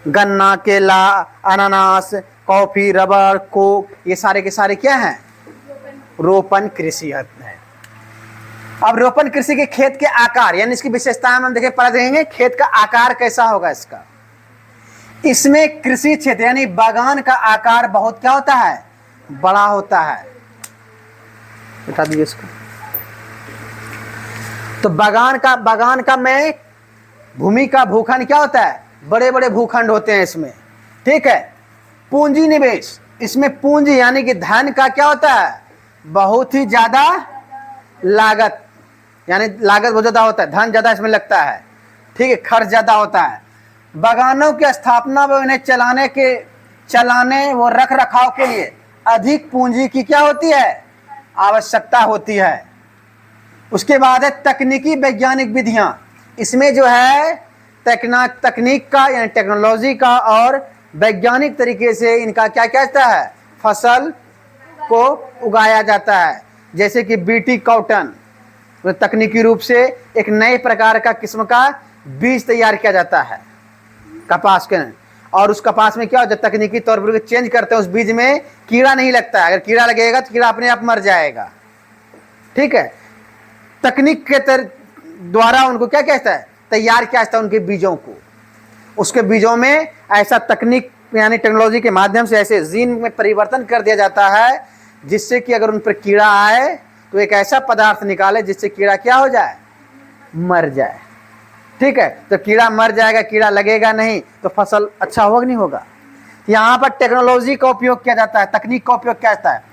गन्ना, केला, अनानास, कॉफी, रबर, कोक, ये सारे के सारे क्या हैं, रोपण कृषि है। अब रोपण कृषि के खेत के आकार यानी इसकी विशेषताएं हम देखें, पहले देखेंगे खेत का आकार कैसा होगा इसका। इसमें कृषि क्षेत्र यानी बागान का आकार बहुत क्या होता है, बड़ा होता है। बता दीजिए इसको। तो बागान का में भूमि का भूखंड क्या होता है, बड़े बड़े भूखंड होते हैं इसमें। ठीक है, पूंजी निवेश, इसमें पूंजी यानी कि धन का क्या होता है, बहुत ही ज्यादा लागत। यानी लागत बहुत ज़्यादा होता है, धन ज़्यादा इसमें लगता है, ठीक है, खर्च ज़्यादा होता है। बागानों की स्थापना व उन्हें चलाने व रख रखाव के लिए अधिक पूंजी की क्या होती है, आवश्यकता होती है। उसके बाद है तकनीकी वैज्ञानिक विधियां। इसमें जो है तकनीक का यानी टेक्नोलॉजी का और वैज्ञानिक तरीके से इनका क्या कहता है, फसल को उगाया जाता है। जैसे कि बीटी कॉटन, तो तकनीकी रूप से एक नए प्रकार का किस्म का बीज तैयार किया जाता है कपास के, और उस कपास में क्या होता है, तकनीकी तौर पर चेंज करते हैं, उस बीज में कीड़ा नहीं लगता है। अगर कीड़ा लगेगा तो कीड़ा अपने आप मर जाएगा, ठीक है। तकनीक के द्वारा उनको क्या कहता है, तैयार किया जाता है उनके बीजों को। उसके बीजों में ऐसा तकनीक यानी टेक्नोलॉजी के माध्यम से ऐसे जीन में परिवर्तन कर दिया जाता है जिससे कि अगर उन पर कीड़ा आए तो एक ऐसा पदार्थ निकाले जिससे कीड़ा क्या हो जाए, मर जाए, ठीक है। तो कीड़ा मर जाएगा, कीड़ा लगेगा नहीं तो फसल अच्छा होगा नहीं होगा। यहाँ पर टेक्नोलॉजी का उपयोग किया जाता है, तकनीक का उपयोग किया जाता है।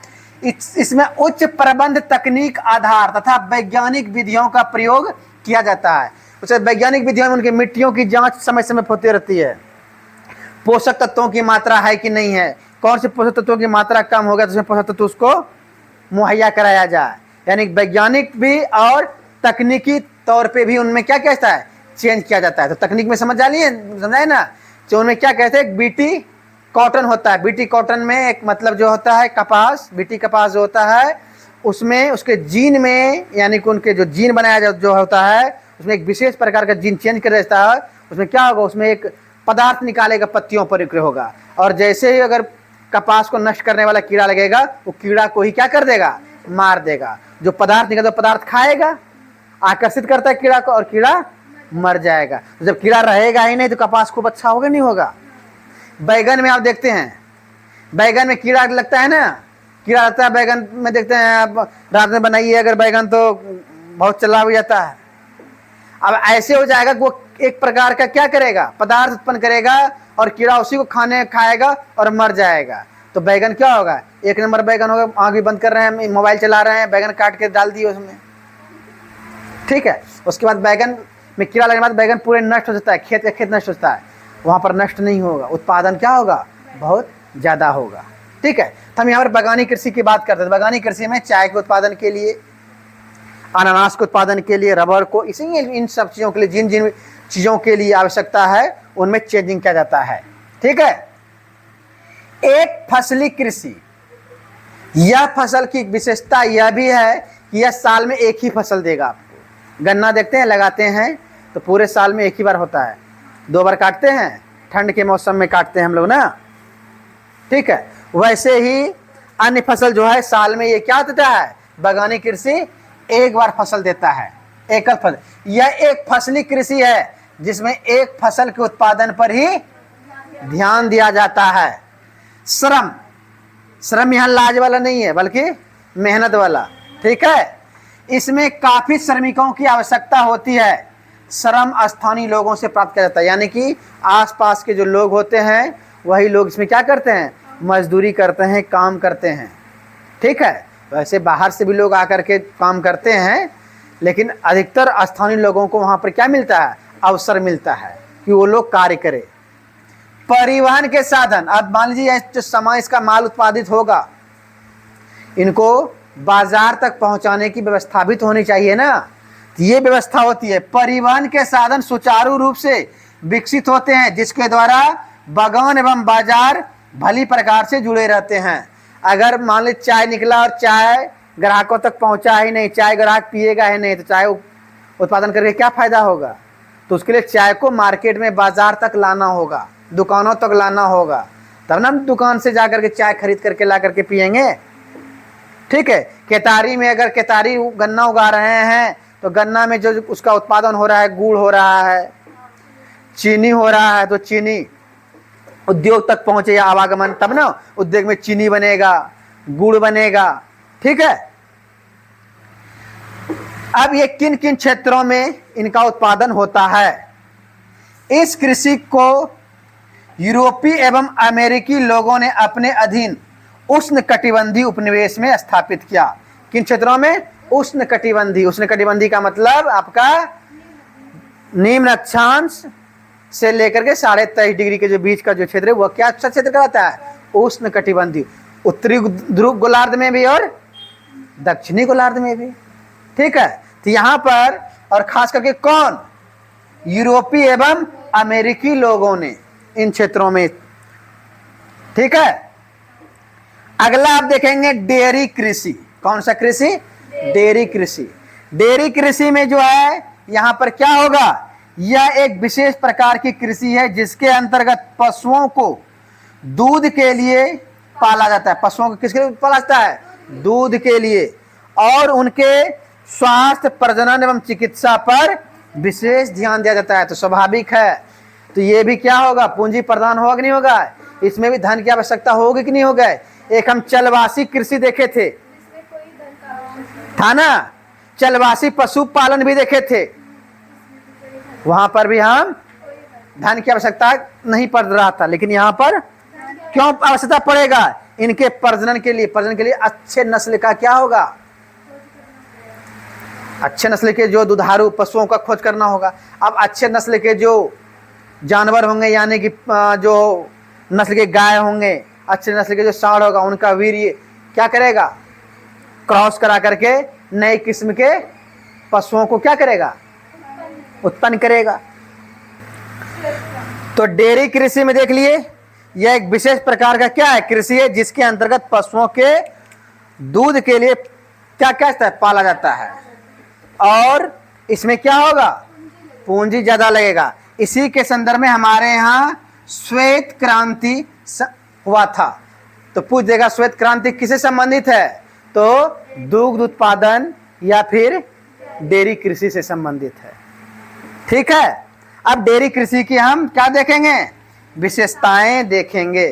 इसमें उच्च प्रबंध तकनीक आधार तथा वैज्ञानिक विधियों का प्रयोग किया जाता है। उसे वैज्ञानिक विधियों में उनकी मिट्टियों की जांच समय समय पर होती रहती है, पोषक तत्वों की मात्रा है कि नहीं है, कौन से पोषक तत्वों की मात्रा कम हो गया तो उसमें पोषक तत्व उसको मुहैया कराया जाए। यानी वैज्ञानिक भी और तकनीकी तौर पे भी उनमें क्या कहता है, चेंज किया जाता है। तो तकनीक में समझाए ना, जो उनमें क्या कहते हैं, बीटी कॉटन होता है। बीटी कॉटन में एक मतलब जो होता है कपास, बीटी कपास जो होता है उसमें उसके जीन में यानी कि उनके जो जीन बनाया जो होता है उसमें एक विशेष प्रकार का जीन चेंज कर देता है। उसमें क्या होगा, उसमें एक पदार्थ निकालेगा, पत्तियों पर होगा, और जैसे ही अगर कपास को नष्ट करने वाला कीड़ा लगेगा वो कीड़ा को ही क्या कर देगा, मार देगा। जो पदार्थ निकलता है पदार्थ खाएगा, आकर्षित करता है कीड़ा को, और कीड़ा मर जाएगा। तो जब कीड़ा रहेगा ही नहीं तो कपास खूब अच्छा होगा नहीं होगा। बैगन में आप देखते हैं, बैगन में कीड़ा लगता है ना, कीड़ा लगता है बैगन में, देखते हैं आप रात में बनाइए अगर बैगन तो बहुत चला भी जाता है। अब ऐसे हो जाएगा कि वो एक प्रकार का क्या करेगा, पदार्थ उत्पन्न करेगा और कीड़ा उसी को खाएगा और मर जाएगा। तो बैगन क्या होगा, एक नंबर बैगन होगा। आँख भी बंद कर रहे हैं, मोबाइल चला रहे हैं, बैगन काट के डाल दिए उसमें, ठीक है। उसके बाद बैगन में कीड़ा लगने के बाद बैगन पूरे नष्ट हो जाता है, खेत नष्ट होता है, वहाँ पर नष्ट नहीं होगा, उत्पादन क्या होगा, बहुत ज़्यादा होगा, ठीक है। तो हम यहाँ पर बागानी कृषि की बात करते हैं। बागानी कृषि में चाय के उत्पादन के लिए, अनानास के उत्पादन के लिए, रबर को, इसी इन सब चीज़ों के लिए जिन जिन चीज़ों के लिए आवश्यकता है उनमें चेंजिंग किया जाता है, ठीक है। एक फसली कृषि, यह फसल की विशेषता यह भी है कि यह साल में एक ही फसल देगा आपको। गन्ना देखते हैं, लगाते हैं तो पूरे साल में एक ही बार होता है, 2 बार काटते हैं, ठंड के मौसम में काटते हैं हम लोग ना, ठीक है। वैसे ही अन्य फसल जो है साल में ये क्या देता है, बागानी कृषि एक बार फसल देता है, एकल फसल। यह एक फसली कृषि है जिसमें एक फसल के उत्पादन पर ही ध्यान दिया जाता है। श्रम यहाँ लाज वाला नहीं है बल्कि मेहनत वाला, ठीक है। इसमें काफी श्रमिकों की आवश्यकता होती है। श्रम स्थानीय लोगों से प्राप्त किया जाता है, यानी कि आसपास के जो लोग होते हैं वही लोग इसमें क्या करते हैं, मजदूरी करते हैं, काम करते हैं, ठीक है। वैसे बाहर से भी लोग आकर के काम करते हैं, लेकिन अधिकतर स्थानीय लोगों को वहाँ पर क्या मिलता है, अवसर मिलता है कि वो लोग कार्य करें। परिवहन के साधन, अब मान लीजिए जो सामान इसका माल उत्पादित होगा, इनको बाजार तक पहुँचाने की व्यवस्था भी तो होनी चाहिए ना, ये व्यवस्था होती है। परिवहन के साधन सुचारू रूप से विकसित होते हैं जिसके द्वारा बागान एवं बाजार भली प्रकार से जुड़े रहते हैं। अगर मान ली चाय निकला और चाय ग्राहकों तक पहुंचा ही नहीं, चाय ग्राहक पिएगा ही नहीं, तो चाय उत्पादन करके क्या फायदा होगा। तो उसके लिए चाय को मार्केट में, बाजार तक लाना होगा, दुकानों तक लाना होगा, तब ना हम दुकान से जा करके चाय खरीद करके ला करके पियेंगे, ठीक है। केतारी में अगर केतारी गन्ना उगा रहे हैं तो गन्ना में जो उसका उत्पादन हो रहा है, गुड़ हो रहा है, चीनी हो रहा है, तो चीनी उद्योग तक पहुंचे या आवागमन, तब ना उद्योग में चीनी बनेगा, गुड़ बनेगा, ठीक है। अब ये किन किन क्षेत्रों में इनका उत्पादन होता है। इस कृषि को यूरोपीय एवं अमेरिकी लोगों ने अपने अधीन उष्ण कटिबंधीय उपनिवेश में स्थापित किया। किन क्षेत्रों में, उष्णकटिबंधीय। उष्णकटिबंधीय का मतलब आपका निम्न अक्षांश से लेकर के 23.5 डिग्री के जो बीच का जो क्षेत्र है वह क्या अच्छा क्षेत्र कहलाता है? उष्णकटिबंधीय। उत्तरी ध्रुव गोलार्ध में भी और दक्षिणी गोलार्ध में भी। ठीक है, तो यहाँ पर और खास करके कौन? यूरोपीय एवं अमेरिकी लोगों ने इन क्षेत्रों में। ठीक है, अगला आप देखेंगे डेयरी कृषि। कौन सा कृषि? डेयरी कृषि। डेयरी कृषि में जो है यहाँ पर क्या होगा? यह एक विशेष प्रकार की कृषि है जिसके अंतर्गत पशुओं को दूध के लिए पाला जाता है। पशुओं को किसके लिए पाला जाता है? दूध के लिए। और उनके स्वास्थ्य, प्रजनन एवं चिकित्सा पर विशेष ध्यान दिया जाता है। तो स्वाभाविक है, तो ये भी क्या होगा? पूंजी प्रदान होगा कि नहीं होगा? इसमें भी धन की आवश्यकता होगी कि नहीं होगा? एक हम चलवासी कृषि देखे थे, इसमें कोई धन का आवश्यकता था ना? चलवासी पशुपालन भी देखे थे, वहां पर भी हम धन की आवश्यकता नहीं पड़ रहा था। लेकिन यहाँ पर क्यों आवश्यकता पड़ेगा? इनके प्रजनन के लिए। प्रजनन के लिए अच्छे नस्ल का क्या होगा? अच्छे नस्ल के जो दुधारू पशुओं का खोज करना होगा। अब अच्छे नस्ल के जो जानवर होंगे, यानी कि जो नस्ल के गाय होंगे, अच्छे नस्ल के जो सांड होगा, उनका वीर्य क्या करेगा? क्रॉस करा करके नई किस्म के पशुओं को क्या करेगा? उत्पन्न करेगा। तो डेयरी कृषि में देख लिए, यह एक विशेष प्रकार का क्या है? कृषि है जिसके अंतर्गत पशुओं के दूध के लिए क्या क्या पाला जाता है। और इसमें क्या होगा? पूंजी ज्यादा लगेगा। इसी के संदर्भ में हमारे यहाँ श्वेत क्रांति हुआ था। तो पूछ देगा श्वेत क्रांति किससे संबंधित है? तो दुग्ध उत्पादन या फिर डेयरी कृषि से संबंधित है। ठीक है, अब डेयरी कृषि की हम क्या देखेंगे? विशेषताएं देखेंगे।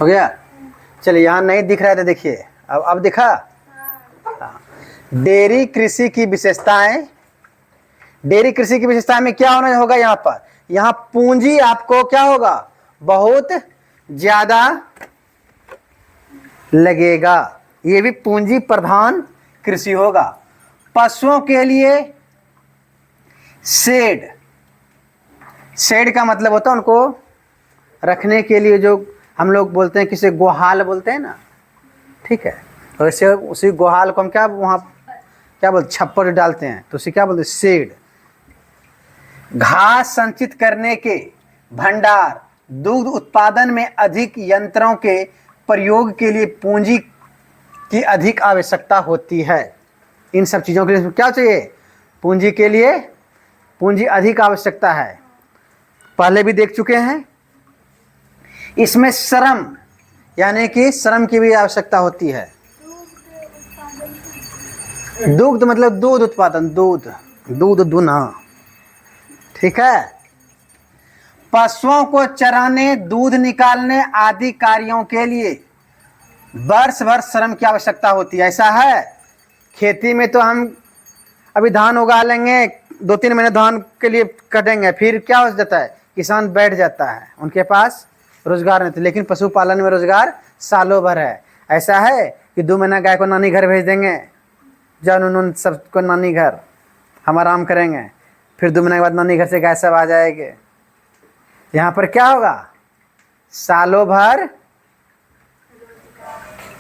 हो गया? चलिए, यहां नहीं दिख रहा है तो देखिए, अब दिखा। डेयरी कृषि की विशेषताएं। डेयरी कृषि की विशेषताएं में क्या होना होगा? यहाँ पर यहाँ पूंजी आपको क्या होगा? बहुत ज्यादा लगेगा। ये भी पूंजी प्रधान कृषि होगा। पशुओं के लिए शेड। शेड का मतलब होता है उनको रखने के लिए, जो हम लोग बोलते हैं, किसे गोहाल बोलते हैं ना। ठीक है, वैसे उसी गोहाल को हम क्या वहाँ क्या बोलते? छप्पर डालते हैं, तो उसे क्या बोलते हैं? शेड। घास संचित करने के भंडार। दूध उत्पादन में अधिक यंत्रों के प्रयोग के लिए पूंजी की अधिक आवश्यकता होती है। इन सब चीज़ों के लिए क्या चाहिए? पूंजी के लिए पूंजी अधिक आवश्यकता है। पहले भी देख चुके हैं। इसमें श्रम, यानी कि श्रम की भी आवश्यकता होती है। दुग्ध मतलब दूध उत्पादन, दूध दुना। ठीक है, पशुओं को चराने, दूध निकालने आदि कार्यों के लिए वर्ष भर श्रम की आवश्यकता होती है। ऐसा है, खेती में तो हम अभी धान उगा लेंगे, 2-3 महीने धान के लिए कटेंगे, फिर क्या हो जाता है? किसान बैठ जाता है, उनके पास रोजगार नहीं था। लेकिन पशुपालन में रोजगार सालों भर है। ऐसा है कि 2 महीना गाय को नानी घर भेज देंगे, जान उन सबको नानी घर, हम आराम करेंगे, फिर 2 महीने के बाद नानी घर से गाय सब आ जाएंगे। यहाँ पर क्या होगा? सालों भर,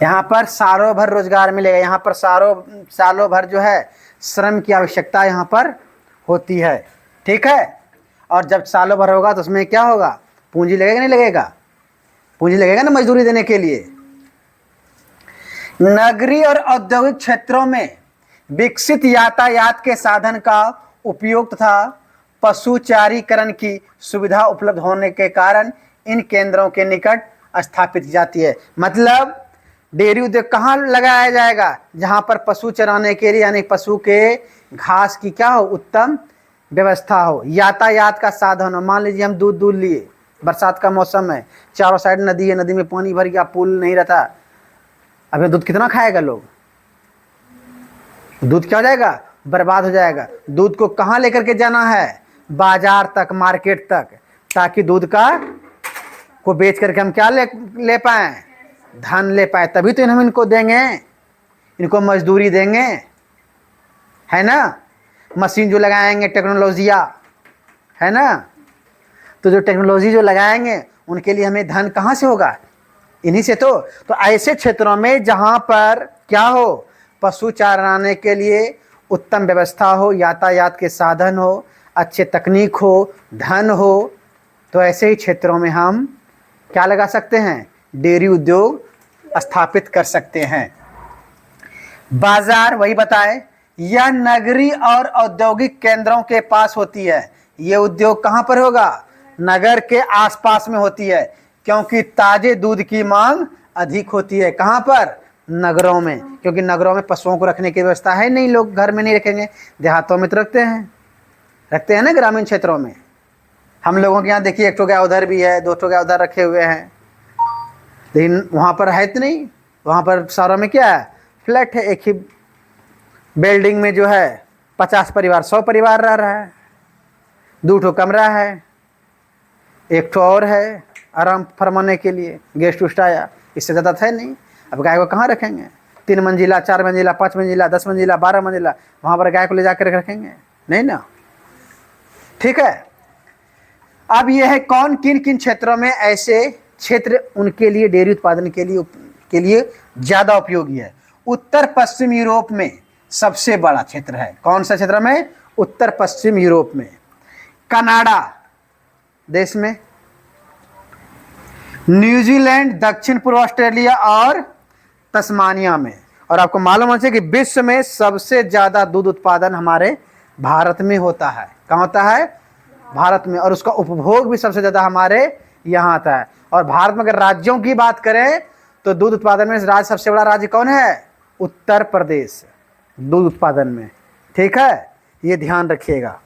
यहाँ पर सालों भर रोजगार मिलेगा। यहाँ पर सालों भर जो है श्रम की आवश्यकता यहाँ पर होती है। ठीक है, और जब सालों भर होगा तो उसमें क्या होगा? पूंजी लगेगा नहीं लगेगा? पूंजी लगेगा ना मजदूरी देने के लिए। नगरीय और औद्योगिक क्षेत्रों में विकसित यातायात के साधन का उपयोग तथा पशुचारीकरण की सुविधा उपलब्ध होने के कारण इन केंद्रों के निकट स्थापित की जाती है। मतलब डेयरी उद्योग कहाँ लगाया जाएगा? जहाँ पर पशु चराने के लिए, यानी पशु के घास की क्या हो? उत्तम व्यवस्था हो, यातायात का साधन हो। मान लीजिए हम दूध लिए, बरसात का मौसम है, चारों साइड नदी है, नदी में पानी भर गया, पुल नहीं रहता, अभी दूध कितना खाएगा लोग? दूध क्या हो जाएगा? बर्बाद हो जाएगा। दूध को कहाँ लेकर के जाना है? बाजार तक, मार्केट तक, ताकि दूध का को बेच करके हम क्या ले पाएँ, धन ले पाए, तभी तो हम इनको देंगे, इनको मजदूरी देंगे, है ना। मशीन जो लगाएंगे, टेक्नोलॉजिया, है ना। तो जो टेक्नोलॉजी जो लगाएंगे उनके लिए हमें धन कहाँ से होगा, इन्हीं से। तो ऐसे क्षेत्रों में जहाँ पर क्या हो, पशु चराने के लिए उत्तम व्यवस्था हो, यातायात के साधन हो, अच्छे तकनीक हो, धन हो, तो ऐसे ही क्षेत्रों में हम क्या लगा सकते हैं, डेयरी उद्योग स्थापित कर सकते हैं। बाजार वही बताए, यह नगरीय और औद्योगिक केंद्रों के पास होती है। यह उद्योग कहाँ पर होगा, नगर के आसपास में होती है, क्योंकि ताजे दूध की मांग अधिक होती है। कहाँ पर, नगरों में, क्योंकि नगरों में पशुओं को रखने की व्यवस्था है नहीं, लोग घर में नहीं रखेंगे, देहातों में तो रखते हैं ना, ग्रामीण क्षेत्रों में। हम लोगों के यहाँ देखिए, एक ठो गाय उधर भी है, 2 ठो गाय उधर रखे हुए हैं, लेकिन वहाँ पर है तो नहीं। वहाँ पर शहरों में क्या है, फ्लैट है, एक ही बिल्डिंग में जो है 50 परिवार 100 परिवार रह रहा है, 2 ठो कमरा है, 1 ठो और है आराम फरमाने के लिए, गेस्ट उस्ट आया, इससे ज़्यादा था नहीं। अब गाय को कहाँ रखेंगे, 3 मंजिला 4 मंजिला 5 मंजिला 10 मंजिला 12 मंजिला, वहाँ पर गाय को ले जाकर रखेंगे नहीं ना, ठीक है। अब यह है कौन, किन किन क्षेत्रों में ऐसे क्षेत्र उनके लिए डेयरी उत्पादन के लिए ज़्यादा उपयोगी है। उत्तर पश्चिम यूरोप में सबसे बड़ा क्षेत्र है। कौन सा क्षेत्र में, उत्तर पश्चिम यूरोप में, कनाडा देश में, न्यूजीलैंड, दक्षिण पूर्व ऑस्ट्रेलिया और तस्मानिया में। और आपको मालूम होना चाहिए कि विश्व में सबसे ज़्यादा दूध उत्पादन हमारे भारत में होता है। कहाँ होता है, भारत में, और उसका उपभोग भी सबसे ज़्यादा हमारे यहाँ आता है। और भारत में अगर राज्यों की बात करें तो दूध उत्पादन में राज्य, सबसे बड़ा राज्य कौन है, उत्तर प्रदेश, दूध उत्पादन में, ठीक है, ये ध्यान रखिएगा।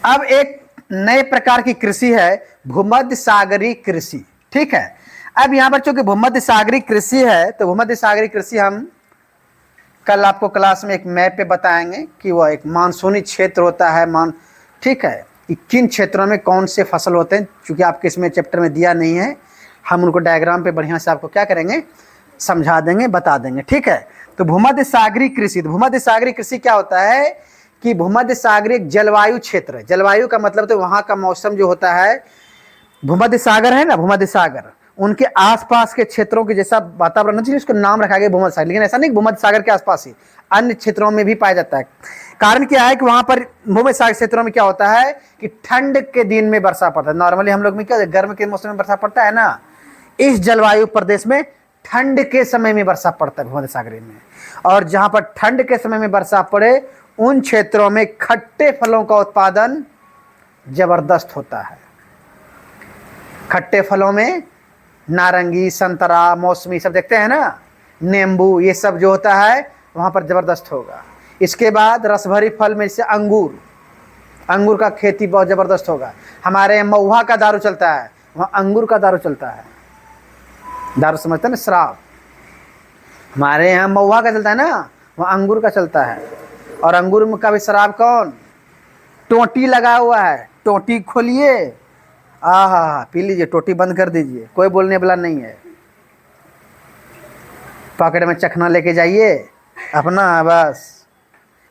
अब एक नए प्रकार की कृषि है, भूमध्य सागरीय कृषि, ठीक है। अब यहाँ पर चूंकि भूमध्य सागरीय कृषि है, तो भूमध्य सागरीय कृषि हम कल आपको क्लास में एक मैप पे बताएंगे कि वह एक मानसूनी क्षेत्र होता है, ठीक है, कि किन क्षेत्रों में कौन से फसल होते हैं। चूँकि आपके इसमें चैप्टर में दिया नहीं है, हम उनको डायग्राम पे बढ़िया से आपको क्या करेंगे, समझा देंगे, बता देंगे, ठीक है। तो भूमध्य सागरीय कृषि, भूमध्य सागरीय कृषि क्या होता है कि भूमध्य सागरीय जलवायु क्षेत्र है। जलवायु का मतलब तो वहाँ का मौसम जो होता है, भूमध्य सागर है ना, भूमध्य सागर, उनके आसपास के क्षेत्रों के जैसा वातावरण होना चाहिए, उसको नाम रखा गया भूमध्य सागर। लेकिन ऐसा नहीं भूमध्य सागर के आसपास ही, अन्य क्षेत्रों में भी पाया जाता है। कारण क्या है कि वहाँ पर भूमध्य सागर क्षेत्रों में क्या होता है कि ठंड के दिन में वर्षा पड़ता है। नॉर्मली हम लोग में क्या, गर्म के मौसम में वर्षा पड़ता है ना, इस जलवायु प्रदेश में ठंड के समय में वर्षा पड़ता है भूमध्य सागरीय में। और जहाँ पर ठंड के समय में वर्षा पड़े, उन क्षेत्रों में खट्टे फलों का उत्पादन जबरदस्त होता है। खट्टे फलों में नारंगी, संतरा, मौसमी सब देखते हैं ना, नींबू, ये सब जो होता है वहाँ पर ज़बरदस्त होगा। इसके बाद रसभरी फल में से अंगूर, अंगूर का खेती बहुत ज़बरदस्त होगा। हमारे यहाँ महुआ का दारू चलता है, वहाँ अंगूर का दारू चलता है। दारू समझते हैं ना, शराब, हमारे यहाँ महुआ का चलता है ना, वहाँ अंगूर का चलता है। और अंगूर का भी शराब कौन, टोटी लगा हुआ है, टोटी खोलिए, आहा पी लीजिए, टोटी बंद कर दीजिए, कोई बोलने वाला नहीं है। पॉकेट में चखना लेके जाइए अपना, बस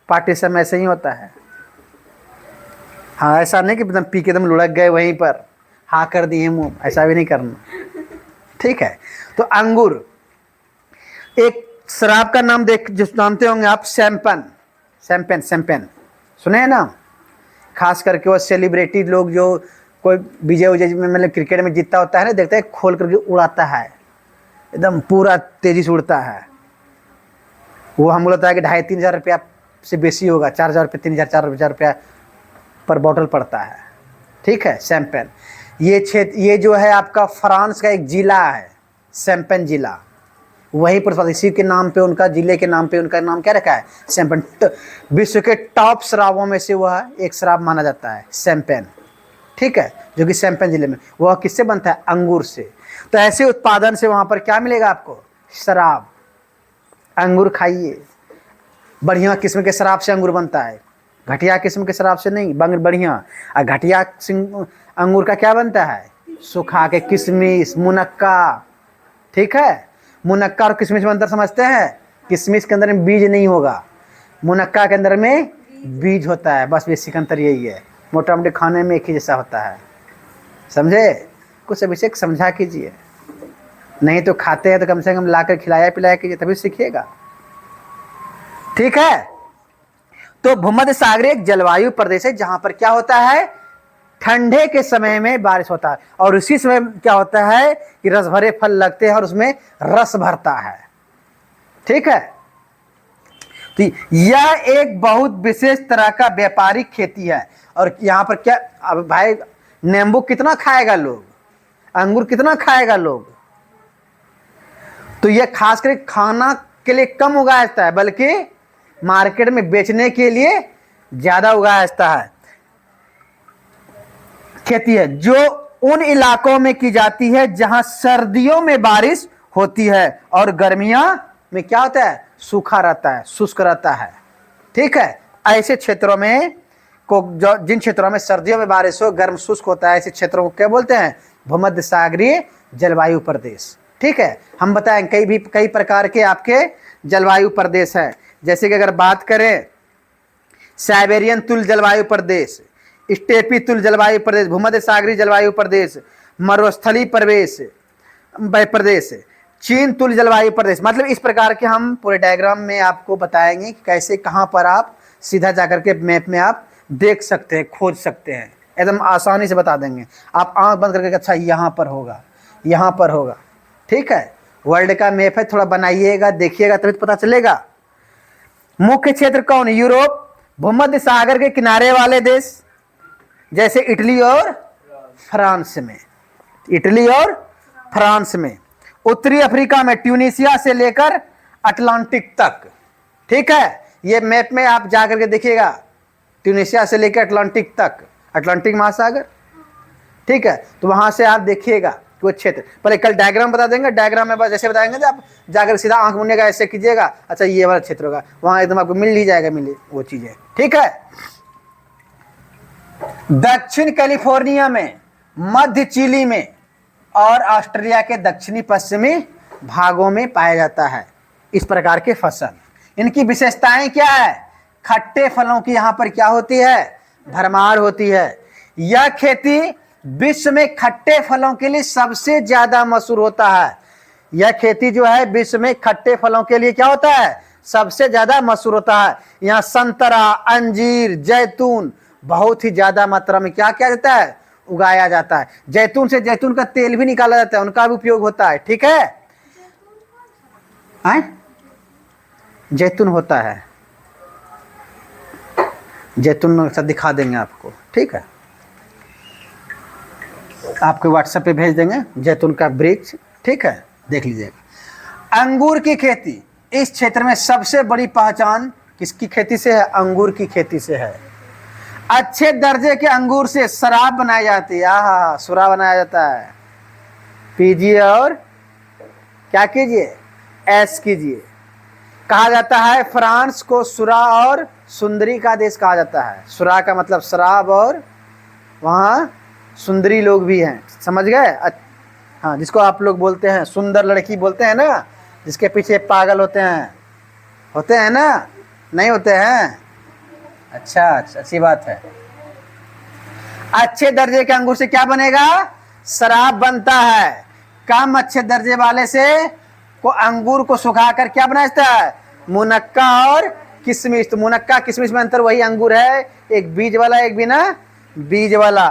पार्टी समय ऐसे ही होता है। हाँ, ऐसा नहीं कि एकदम पी के एकदम लुढ़क गए वहीं पर, हाँ कर दिए मुँह, ऐसा भी नहीं करना, ठीक है। तो अंगूर, एक शराब का नाम जानते होंगे आप, शैंपेन, शैंपेन, शैंपेन सुने हैं ना। खास करके वो सेलिब्रिटी लोग जो कोई विजय विजय में, मतलब क्रिकेट में जीतता होता है ना, देखते हैं खोल करके उड़ाता है, एकदम पूरा तेजी से उड़ता है। वो हम बोलता है कि 2,500-3 हज़ार रुपया से बेसी होगा, 4,000 रुपये, 3,000 4,000 रुपया पर बॉटल पड़ता है, ठीक है, शैंपेन। ये क्षेत्र, ये जो है आपका फ्रांस का एक ज़िला है, शैंपेन ज़िला, वहीं पर इसी के नाम पे, उनका ज़िले के नाम पे उनका नाम क्या रखा है, शैंपेन। विश्व के टॉप शराबों में से वह एक शराब माना जाता है शैंपेन, ठीक है, जो कि शैंपेन ज़िले में। वह किससे बनता है, अंगूर से। तो ऐसे उत्पादन से वहाँ पर क्या मिलेगा आपको, शराब। अंगूर खाइए, बढ़िया किस्म के शराब से अंगूर बनता है, घटिया किस्म के शराब से नहीं, बढ़िया। और घटिया अंगूर का क्या बनता है? सुखा के किशमिश, मुनक्का। ठीक है, मुनक्का और किशमिश में अंतर समझते हैं? किशमिश के अंदर में बीज नहीं होगा, मुनक्का के अंदर में बीज होता है, बस बेसिक अंतर यही है। मोटा मोटी खाने में एक ही जैसा होता है, समझे? कुछ अभिषेक समझा कीजिए, नहीं तो खाते हैं तो कम से कम लाकर खिलाया पिलाया कीजिए, तभी सीखिएगा। ठीक है, तो भूमध्य सागरीय एक जलवायु प्रदेश है जहां पर क्या होता है? ठंडे के समय में बारिश होता है, और उसी समय क्या होता है कि रस भरे फल लगते हैं और उसमें रस भरता है। ठीक है, तो यह एक बहुत विशेष तरह का व्यापारिक खेती है। और यहाँ पर क्या, अब भाई नींबू कितना खाएगा लोग, अंगूर कितना खाएगा लोग? तो यह खास करके खाना के लिए कम उगाया जाता है, बल्कि मार्केट में बेचने के लिए ज्यादा उगाया जाता है। खेती है जो उन इलाकों में की जाती है जहां सर्दियों में बारिश होती है और गर्मियां में क्या होता है? सूखा रहता है, शुष्क रहता है। ठीक है, ऐसे क्षेत्रों में जो जिन क्षेत्रों में सर्दियों में बारिश हो, गर्म शुष्क होता है, ऐसे क्षेत्रों को क्या बोलते हैं? भूमध्य सागरीय जलवायु प्रदेश। ठीक है, हम बताएं कई प्रकार के आपके जलवायु प्रदेश हैं। जैसे कि अगर बात करें साइबेरियन तुल्य जलवायु प्रदेश, स्टेपी तुल्य जलवायु प्रदेश, भूमध्य सागरीय जलवायु प्रदेश, मरुस्थलीय प्रदेश, चीन तुल्य जलवायु प्रदेश। मतलब इस प्रकार के हम पूरे डायग्राम में आपको बताएंगे कि कैसे कहाँ पर आप सीधा जाकर के मैप में आप देख सकते हैं, खोज सकते हैं, एकदम आसानी से बता देंगे। आप आंख बंद करके अच्छा यहाँ पर होगा, यहाँ पर होगा। ठीक है, वर्ल्ड का मैप है, थोड़ा बनाइएगा, देखिएगा, तभी तो पता चलेगा। मुख्य क्षेत्र कौन? यूरोप, भूमध्य सागर के किनारे वाले देश जैसे इटली और फ्रांस में, इटली और फ्रांस में, उत्तरी अफ्रीका में ट्यूनीशिया से लेकर अटलांटिक तक। ठीक है, ये मैप में आप जाकर के देखिएगा, ट्यूनीशिया से लेकर अटलांटिक तक, अटलांटिक महासागर। ठीक है, तो वहां से आप देखिएगा वो क्षेत्र। पहले कल डायग्राम बता देंगे, डायग्राम में बस जैसे बताएंगे तो आप जाकर सीधा आंख मुड़नेगा, ऐसे कीजिएगा, अच्छा ये वाला क्षेत्र होगा, वहां एकदम आपको मिल ही जाएगा, मिले वो चीजें। ठीक है, दक्षिण कैलिफोर्निया में, मध्य चिली में और ऑस्ट्रेलिया के दक्षिणी पश्चिमी भागों में पाया जाता है इस प्रकार के फसल। इनकी विशेषताएं क्या है? खट्टे फलों की यहाँ पर क्या होती है? भरमार होती है। यह खेती विश्व में खट्टे फलों के लिए सबसे ज्यादा मशहूर होता है। यह खेती जो है विश्व में खट्टे फलों के लिए क्या होता है? सबसे ज्यादा मशहूर होता है। यहाँ संतरा, अंजीर, जैतून बहुत ही ज्यादा मात्रा में क्या किया जाता है? उगाया जाता है। जैतून से जैतून का तेल भी निकाला जाता है, उनका भी उपयोग होता है। ठीक है, जैतून होता है, जैतून से दिखा देंगे आपको। ठीक है, आपके व्हाट्सएप पे भेज देंगे जैतून का वृक्ष। ठीक है, देख लीजिएगा। अंगूर की खेती इस क्षेत्र में सबसे बड़ी पहचान किसकी खेती से है? अंगूर की खेती से है। अच्छे दर्जे के अंगूर से शराब बनाई जाती है। आहा, सुरा बनाया जाता है। पीजिए और क्या कीजिए? ऐश कीजिए। कहा जाता है फ्रांस को सुरा और सुंदरी का देश कहा जाता है। सुरा का मतलब शराब और वहाँ सुंदरी लोग भी हैं, समझ गए? हाँ, जिसको आप लोग बोलते हैं सुंदर लड़की बोलते हैं ना, जिसके पीछे पागल होते हैं ना? नहीं होते हैं? अच्छा, अच्छी बात है। अच्छे दर्जे के अंगूर से क्या बनेगा? शराब बनता है। कम अच्छे दर्जे वाले से को अंगूर को सुखाकर क्या बनाया जाता है? मुनक्का और किशमिश। तो मुनक्का किशमिश में अंतर वही अंगूर है, एक बीज वाला एक बिना बीज वाला।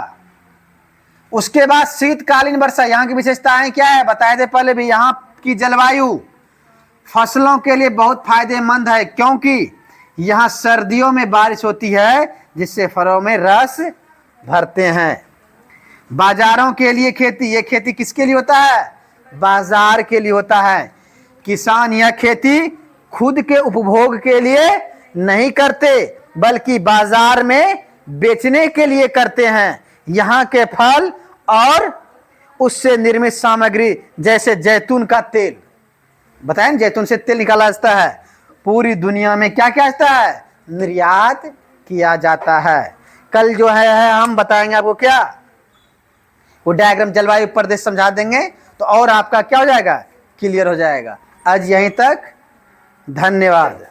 उसके बाद शीतकालीन वर्षा, यहाँ की विशेषताएं क्या है बताए थे पहले भी। यहाँ की जलवायु फसलों के लिए बहुत फायदेमंद है, क्योंकि यहाँ सर्दियों में बारिश होती है जिससे फलों में रस भरते हैं। बाजारों के लिए खेती, ये खेती किसके लिए होता है? बाजार के लिए होता है। किसान यह खेती खुद के उपभोग के लिए नहीं करते, बल्कि बाजार में बेचने के लिए करते हैं। यहाँ के फल और उससे निर्मित सामग्री जैसे जैतून का तेल, बताएं जैतून से तेल निकाला जाता है, पूरी दुनिया में क्या क्या जाता है? निर्यात किया जाता है। कल जो है हम बताएंगे आपको क्या, वो डायग्राम जलवायु प्रदेश समझा देंगे तो और आपका क्या हो जाएगा, क्लियर हो जाएगा। आज यहीं तक, धन्यवाद।